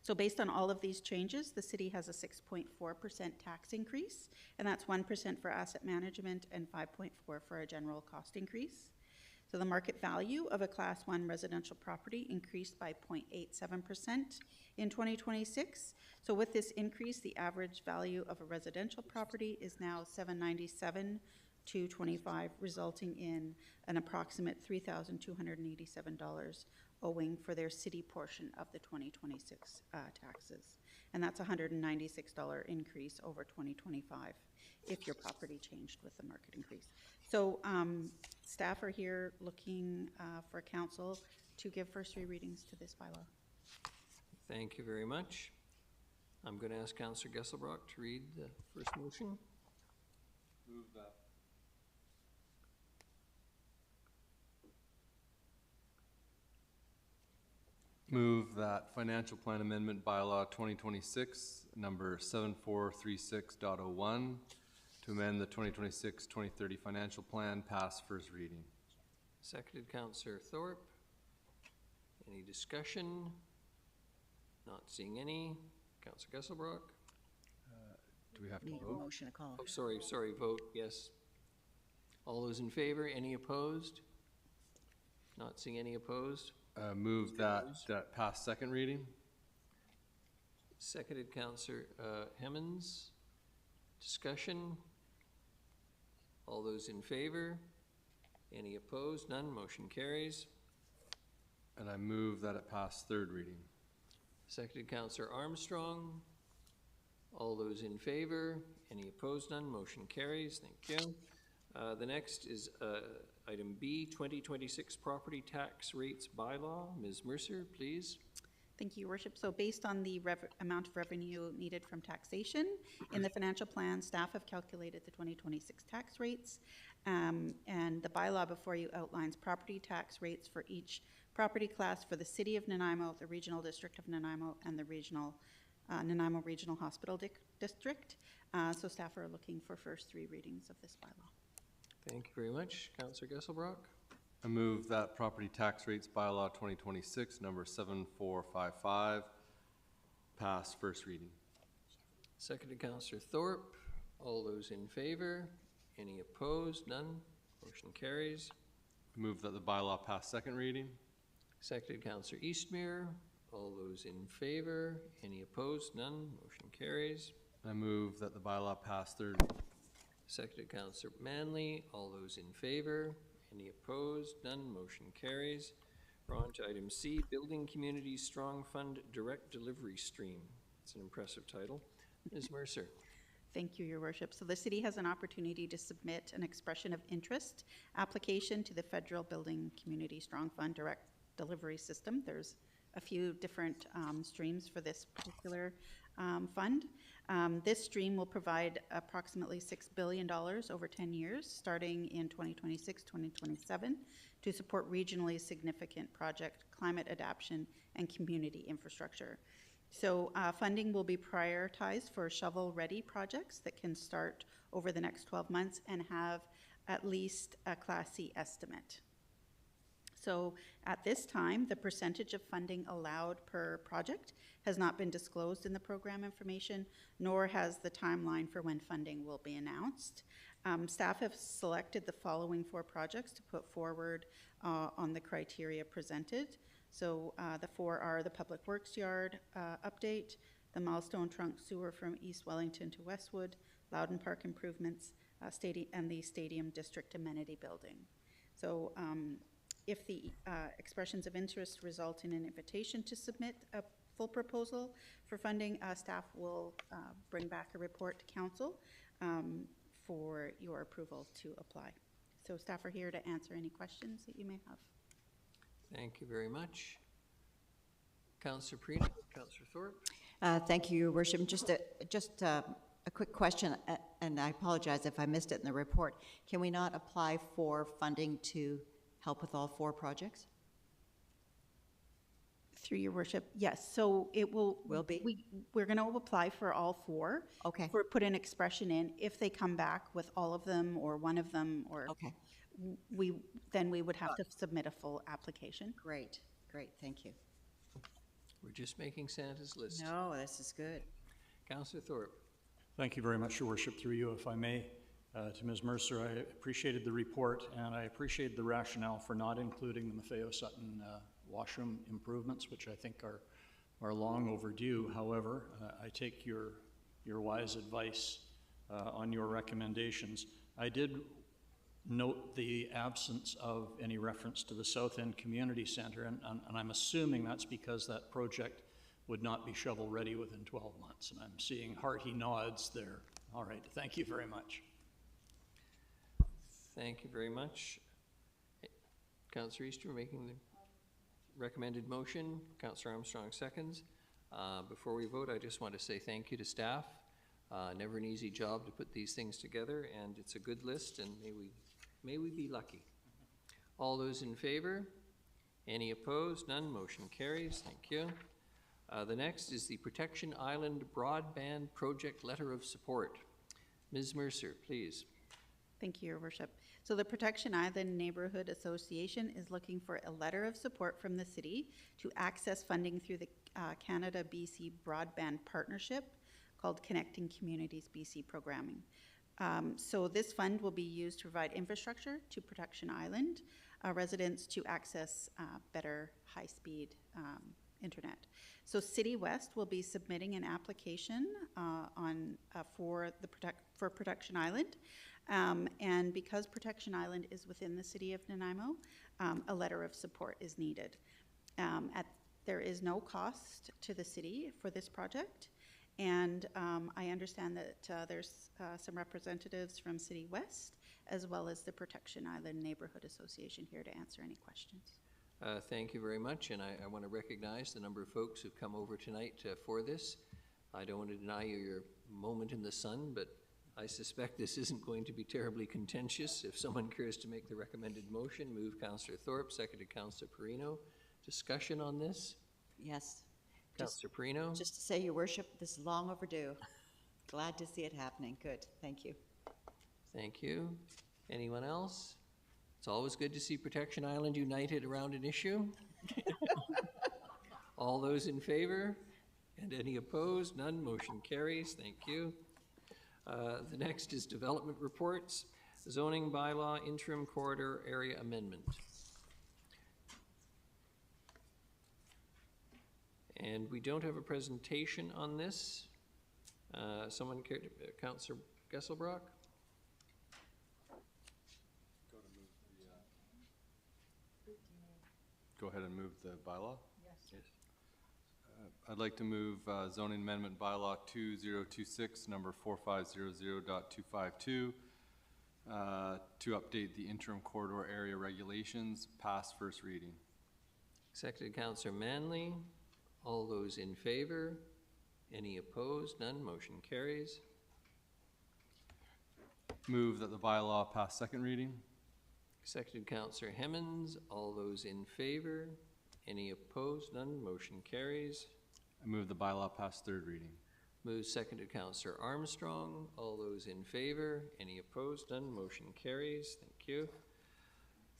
[SPEAKER 9] So based on all of these changes, the city has a 6.4% tax increase, and that's 1% for asset management and 5.4% for a general cost increase. So the market value of a Class 1 residential property increased by 0.87% in 2026. So with this increase, the average value of a residential property is now $797,225, resulting in an approximate $3,287 owing for their city portion of the 2026 taxes. And that's a $196 increase over 2025 if your property changed with the market increase. So staff are here looking for council to give first three readings to this bylaw.
[SPEAKER 1] Thank you very much. I'm going to ask Councillor Gesselbrock to read the first motion.
[SPEAKER 12] Move that. Move that financial plan amendment bylaw 2026, number 7436.01, to amend the 2026-2030 financial plan, pass first reading.
[SPEAKER 1] Seconded, Councillor Thorpe. Any discussion? Not seeing any. Councillor Gesselbrock.
[SPEAKER 12] Do we have to
[SPEAKER 8] Need a
[SPEAKER 12] vote?
[SPEAKER 8] motion to call.
[SPEAKER 1] Oh, sorry, vote, yes. All those in favor, any opposed? Not seeing any opposed.
[SPEAKER 12] Move that pass second reading.
[SPEAKER 1] Seconded, Councillor Hemmons. Discussion? All those in favor? Any opposed? None. Motion carries.
[SPEAKER 12] And I move that it pass third reading.
[SPEAKER 1] Seconded, Councillor Armstrong. All those in favor? Any opposed? None. Motion carries. Thank you. The next is item B, 2026 Property Tax Rates Bylaw. Ms. Mercer, please.
[SPEAKER 9] Thank you, Your Worship. So based on the amount of revenue needed from taxation, in the financial plan, staff have calculated the 2026 tax rates. And the bylaw before you outlines property tax rates for each property class for the City of Nanaimo, the Regional District of Nanaimo, and the Nanaimo Regional Hospital District. So staff are looking for first three readings of this bylaw.
[SPEAKER 1] Thank you very much. Councillor Gesselbrock.
[SPEAKER 12] I move that property tax rates bylaw 2026, number 7455, pass first reading.
[SPEAKER 1] Seconded, Councillor Thorpe. All those in favor? Any opposed? None. Motion carries.
[SPEAKER 12] I move that the bylaw pass second reading.
[SPEAKER 1] Seconded, Councillor Eastmere. All those in favor? Any opposed? None. Motion carries.
[SPEAKER 12] I move that the bylaw pass third reading.
[SPEAKER 1] Seconded, Councillor Manley. All those in favor? Any opposed? None. Motion carries. We're on to item C, Building Community Strong Fund Direct Delivery Stream. It's an impressive title. Ms. Mercer.
[SPEAKER 9] Thank you, Your Worship. So the city has an opportunity to submit an expression of interest application to the Federal Building Community Strong Fund Direct Delivery System. There's a few different streams for this particular fund. This stream will provide approximately $6 billion over 10 years, starting in 2026-2027, to support regionally significant project climate adaptation and community infrastructure. So funding will be prioritized for shovel-ready projects that can start over the next 12 months and have at least a Class C estimate. So at this time, the percentage of funding allowed per project has not been disclosed in the program information, nor has the timeline for when funding will be announced. Staff have selected the following 4 projects to put forward on the criteria presented. So the 4 are the Public Works Yard update, the Milestone Trunk Sewer from East Wellington to Westwood, Loudon Park improvements, and the Stadium District Amenity Building. So if the expressions of interest result in an invitation to submit a full proposal for funding, staff will bring back a report to council for your approval to apply. So staff are here to answer any questions that you may have.
[SPEAKER 1] Thank you very much. Councillor Prina, Councillor Thorpe.
[SPEAKER 8] Thank you, Your Worship. Just a quick question, and I apologize if I missed it in the report. Can we not apply for funding to help with all 4 projects?
[SPEAKER 9] Through your worship, yes, so it will.
[SPEAKER 8] Will be?
[SPEAKER 9] We're gonna apply for all 4.
[SPEAKER 8] Okay.
[SPEAKER 9] Put an expression in. If they come back with all of them or one of them, or
[SPEAKER 8] Okay,
[SPEAKER 9] then we would have to submit a full application.
[SPEAKER 8] great, thank you.
[SPEAKER 1] We're just making Santa's list.
[SPEAKER 8] No, this is good.
[SPEAKER 1] Councillor Thorpe.
[SPEAKER 4] Thank you very much, Your Worship. Through you, if I may, to Ms. Mercer, I appreciated the report, and I appreciate the rationale for not including the Maffeo-Sutton washroom improvements, which I think are long overdue. However, I take your wise advice on your recommendations. I did note the absence of any reference to the South End Community Center, and I'm assuming that's because that project would not be shovel-ready within 12 months, and I'm seeing hearty nods there. All right, thank you very much.
[SPEAKER 1] Thank you very much. Councillor Easter making the recommended motion. Councillor Armstrong seconds. Before we vote, I just want to say thank you to staff. Never an easy job to put these things together, and it's a good list, and may we be lucky. All those in favor? Any opposed? None. Motion carries. Thank you. The next is the Protection Island Broadband Project Letter of Support. Ms. Mercer, please.
[SPEAKER 9] Thank you, Your Worship. So the Protection Island Neighborhood Association is looking for a letter of support from the city to access funding through the Canada-BC Broadband Partnership called Connecting Communities BC Programming. So this fund will be used to provide infrastructure to Protection Island residents to access better high-speed internet. So City West will be submitting an application for Protection Island. And because Protection Island is within the city of Nanaimo, a letter of support is needed. There is no cost to the city for this project, and I understand that there's some representatives from City West as well as the Protection Island Neighborhood Association here to answer any questions.
[SPEAKER 1] Thank you very much, and I want to recognize the number of folks who've come over tonight for this. I don't want to deny you your moment in the sun, but I suspect this isn't going to be terribly contentious. If someone cares to make the recommended motion, move Councillor Thorpe, seconded Councillor Perino. Discussion on this?
[SPEAKER 8] Yes.
[SPEAKER 1] Councillor Perino?
[SPEAKER 8] Just to say, Your Worship, this is long overdue. Glad to see it happening. Good, thank you.
[SPEAKER 1] Thank you. Anyone else? It's always good to see Protection Island united around an issue. All those in favor? And any opposed? None. Motion carries. Thank you. The next is development reports. Zoning bylaw interim corridor area amendment. And we don't have a presentation on this. Someone care to, Councillor Gesselbrock?
[SPEAKER 12] Go ahead and move the bylaw? Yes. I'd like to move zoning amendment bylaw 2026, number 4500.252, to update the interim corridor area regulations, pass first reading.
[SPEAKER 1] Seconded Councillor Manley. All those in favor? Any opposed? None. Motion carries.
[SPEAKER 12] Move that the bylaw pass second reading.
[SPEAKER 1] Seconded Councillor Hemmons. All those in favor? Any opposed? None. Motion carries.
[SPEAKER 12] I move the bylaw pass third reading.
[SPEAKER 1] Moved seconded Councillor Armstrong. All those in favor? Any opposed? None. Motion carries. Thank you.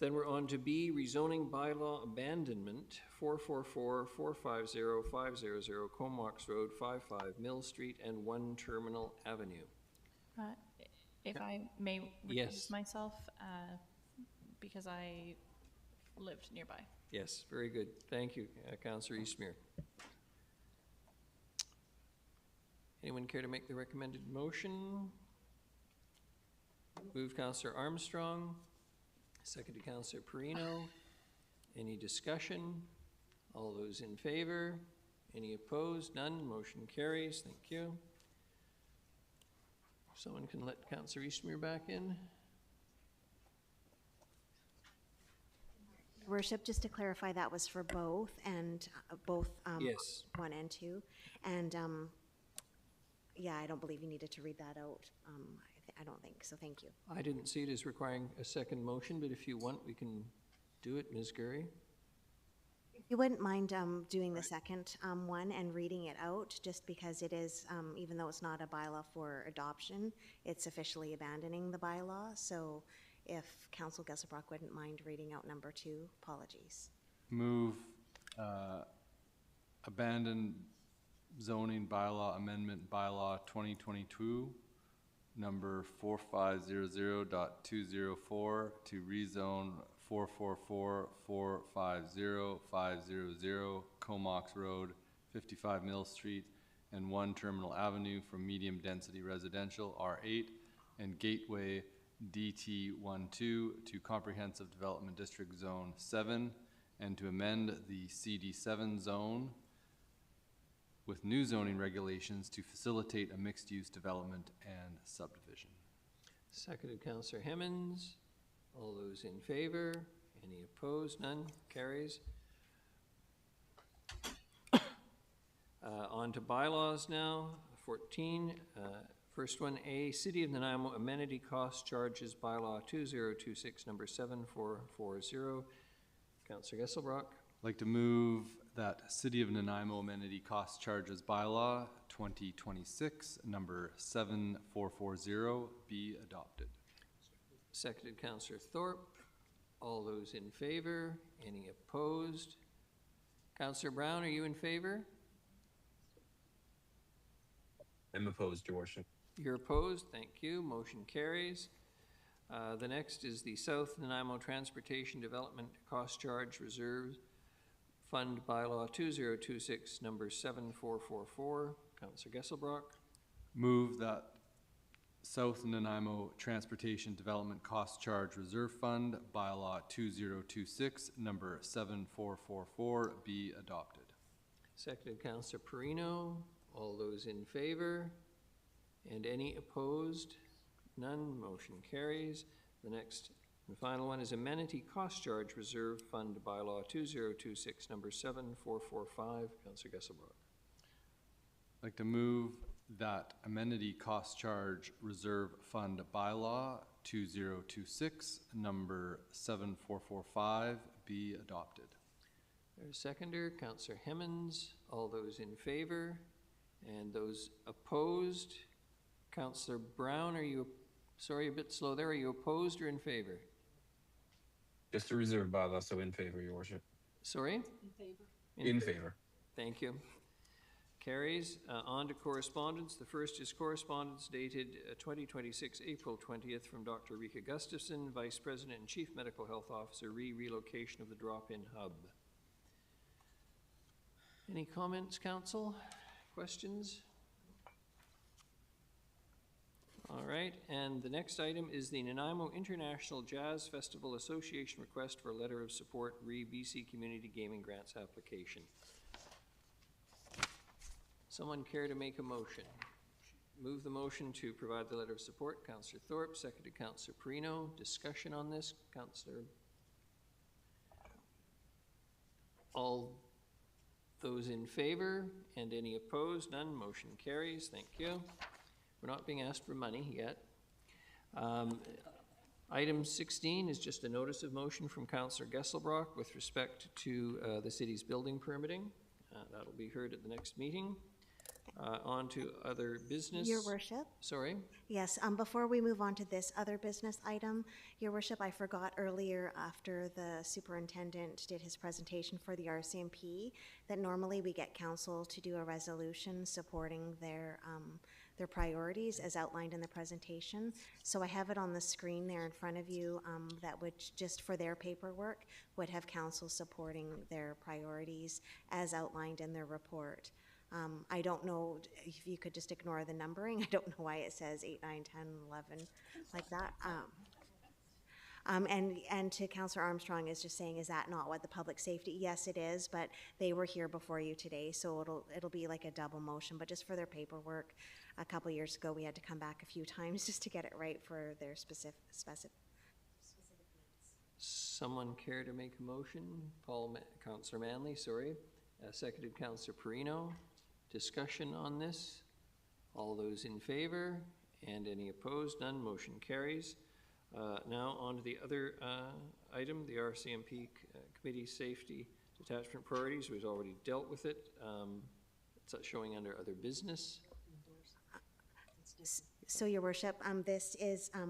[SPEAKER 1] Then we're on to B, rezoning bylaw abandonment, 444-450-500 Comox Road, 55 Mill Street, and 1 Terminal Avenue.
[SPEAKER 13] If I may
[SPEAKER 1] Yes.
[SPEAKER 13] recuse myself, because I lived nearby.
[SPEAKER 1] Yes, very good. Thank you, Councillor Eastmere. Anyone care to make the recommended motion? Move Councillor Armstrong, seconded Councillor Perino. Any discussion? All those in favor? Any opposed? None. Motion carries. Thank you. Someone can let Councillor Eastmere back in.
[SPEAKER 2] Worship, just to clarify, that was for both, and both
[SPEAKER 1] Yes.
[SPEAKER 2] 1 and 2. And yeah, I don't believe you needed to read that out. I don't think, so thank you.
[SPEAKER 1] I didn't see it as requiring a second motion, but if you want, we can do it, Ms. Gurry.
[SPEAKER 2] If you wouldn't mind doing the second one and reading it out, just because it is, even though it's not a bylaw for adoption, it's officially abandoning the bylaw. So if Council Gesselbrock wouldn't mind reading out number 2, apologies.
[SPEAKER 12] Move abandon zoning bylaw amendment bylaw 2022, number 4500.204 to rezone 444-450-500 Comox Road, 55 Mill Street, and 1 Terminal Avenue from medium-density residential R8 and Gateway DT12 to Comprehensive Development District Zone 7, and to amend the CD7 zone with new zoning regulations to facilitate a mixed-use development and subdivision.
[SPEAKER 1] Seconded, Councillor Hemmons. All those in favor? Any opposed? None? Carries. On to bylaws now. 14. First one, A, City of Nanaimo Amenity Cost Charges Bylaw 2026, number 7440. Councillor Gesselbrock.
[SPEAKER 12] I'd like to move that City of Nanaimo Amenity Cost Charges Bylaw 2026, number 7440, be adopted.
[SPEAKER 1] Seconded, Councillor Thorpe. All those in favor? Any opposed? Councillor Brown, are you in favor?
[SPEAKER 14] I'm opposed, Your Worship.
[SPEAKER 1] You're opposed? Thank you. Motion carries. The next is the South Nanaimo Transportation Development Cost Charge Reserve Fund Bylaw 2026, number 7444. Councillor Gesselbrock.
[SPEAKER 12] Move that South Nanaimo Transportation Development Cost Charge Reserve Fund Bylaw 2026, number 7444, be adopted.
[SPEAKER 1] Seconded, Councillor Perino. All those in favor? And any opposed? None. Motion carries. The next and final one is Amenity Cost Charge Reserve Fund Bylaw 2026, number 7445. Councillor Gesselbrock.
[SPEAKER 12] I'd like to move that Amenity Cost Charge Reserve Fund Bylaw 2026, number 7445, be adopted.
[SPEAKER 1] There's a seconder, Councillor Hemmons. All those in favor? And those opposed? Councillor Brown, are you, sorry, a bit slow there. Are you opposed or in favor?
[SPEAKER 14] Just a reserve bylaw, so in favor, Your Worship.
[SPEAKER 1] Sorry?
[SPEAKER 5] In favor.
[SPEAKER 14] In favor.
[SPEAKER 1] Thank you. Carries. On to correspondence. The first is correspondence dated 2026, April 20th from Dr. Rika Gustafson, Vice President and Chief Medical Health Officer, relocation of the drop-in hub. Any comments, Council? Questions? All right, and the next item is the Nanaimo International Jazz Festival Association request for a letter of support BC Community Gaming Grants application. Someone care to make a motion? Move the motion to provide the letter of support. Councillor Thorpe, seconded Councillor Perino. Discussion on this, Councillor. All those in favor and any opposed? None. Motion carries. Thank you. We're not being asked for money yet. Item 16 is just a notice of motion from Councillor Gesselbrock with respect to the city's building permitting. That'll be heard at the next meeting. On to other business.
[SPEAKER 2] Your Worship?
[SPEAKER 1] Sorry?
[SPEAKER 2] Yes, before we move on to this other business item, Your Worship, I forgot earlier after the superintendent did his presentation for the RCMP that normally we get council to do a resolution supporting their priorities as outlined in the presentation. So I have it on the screen there in front of you that would, just for their paperwork, would have council supporting their priorities as outlined in their report. I don't know if you could just ignore the numbering. I don't know why it says 8, 9, 10, 11 like that. And to Councillor Armstrong is just saying, is that not what the public safety? Yes, it is, but they were here before you today, so it'll be like a double motion. But just for their paperwork, a couple years ago we had to come back a few times just to get it right for their specific needs.
[SPEAKER 1] Someone care to make a motion? Councillor Manley, sorry. Seconded Councillor Perino. Discussion on this? All those in favor and any opposed? None. Motion carries. Now on to the other item, the RCMP Committee Safety Detachment Priorities. We've already dealt with it. It's showing under other business.
[SPEAKER 2] So, Your Worship, this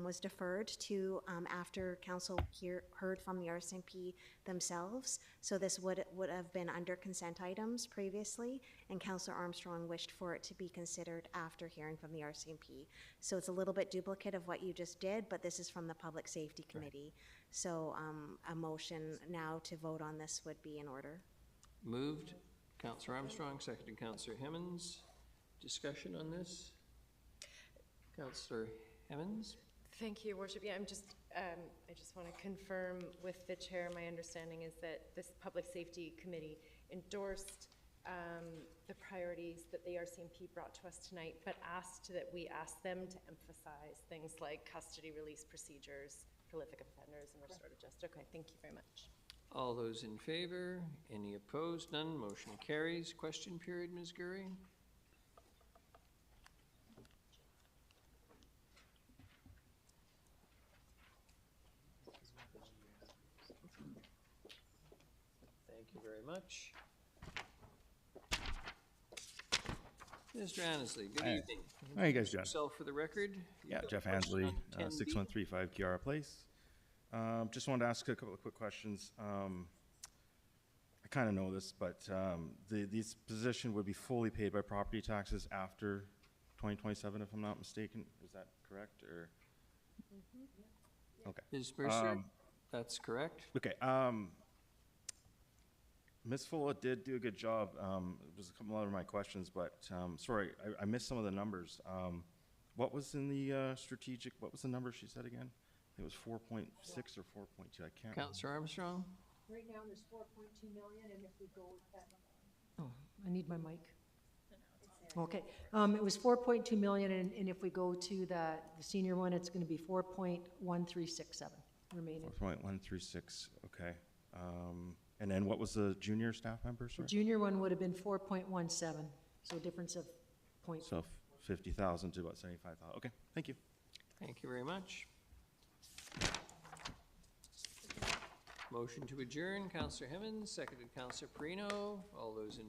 [SPEAKER 2] was deferred to after council heard from the RCMP themselves. So this would have been under consent items previously, and Councillor Armstrong wished for it to be considered after hearing from the RCMP. So it's a little bit duplicate of what you just did, but this is from the Public Safety Committee. So a motion now to vote on this would be in order.
[SPEAKER 1] Moved, Councillor Armstrong, seconded Councillor Hemmens. Discussion on this? Councillor Hemmens?
[SPEAKER 15] Thank you, Your Worship. Yeah, I just want to confirm with the chair, my understanding is that this Public Safety Committee endorsed the priorities that the RCMP brought to us tonight, but asked that we ask them to emphasize things like custody release procedures, prolific offenders, and restorative justice. Okay, thank you very much.
[SPEAKER 1] All those in favor? Any opposed? None. Motion carries. Question period, Ms. Gurry? Thank you very much. Mr. Annesley, good
[SPEAKER 16] Hi.
[SPEAKER 1] evening.
[SPEAKER 16] How are you guys doing?
[SPEAKER 1] Yourself for the record.
[SPEAKER 16] Yeah,
[SPEAKER 1] You've got
[SPEAKER 16] Jeff
[SPEAKER 1] a question
[SPEAKER 16] Ansley,
[SPEAKER 1] on 10B.
[SPEAKER 16] 6135 Kiara Place. Just wanted to ask a couple of quick questions. I kind of know this, but this position would be fully paid by property taxes after 2027, if I'm not mistaken. Is that correct, or? Okay.
[SPEAKER 1] Ms. Mercer, that's correct.
[SPEAKER 16] Okay. Ms. Fulla did do a good job. It was a lot of my questions, but sorry, I missed some of the numbers. What was in the strategic, what was the number she said again? I think it was 4.6 or 4.2, I can't.
[SPEAKER 1] Councillor Armstrong?
[SPEAKER 5] Right now, there's 4.2 million, and if we go with that. Oh, I need my mic. Okay, it was 4.2 million, and if we go to the senior one, it's gonna be 4.1367 remaining.
[SPEAKER 16] 4.136, okay. And then what was the junior staff member,
[SPEAKER 5] The
[SPEAKER 16] sorry?
[SPEAKER 5] junior one would have been 4.17, so a difference of point.
[SPEAKER 16] So 50,000 to about 75,000. Okay, thank you.
[SPEAKER 1] Thank you very much. Motion to adjourn, Councillor Hemmens, seconded Councillor Perino. All those in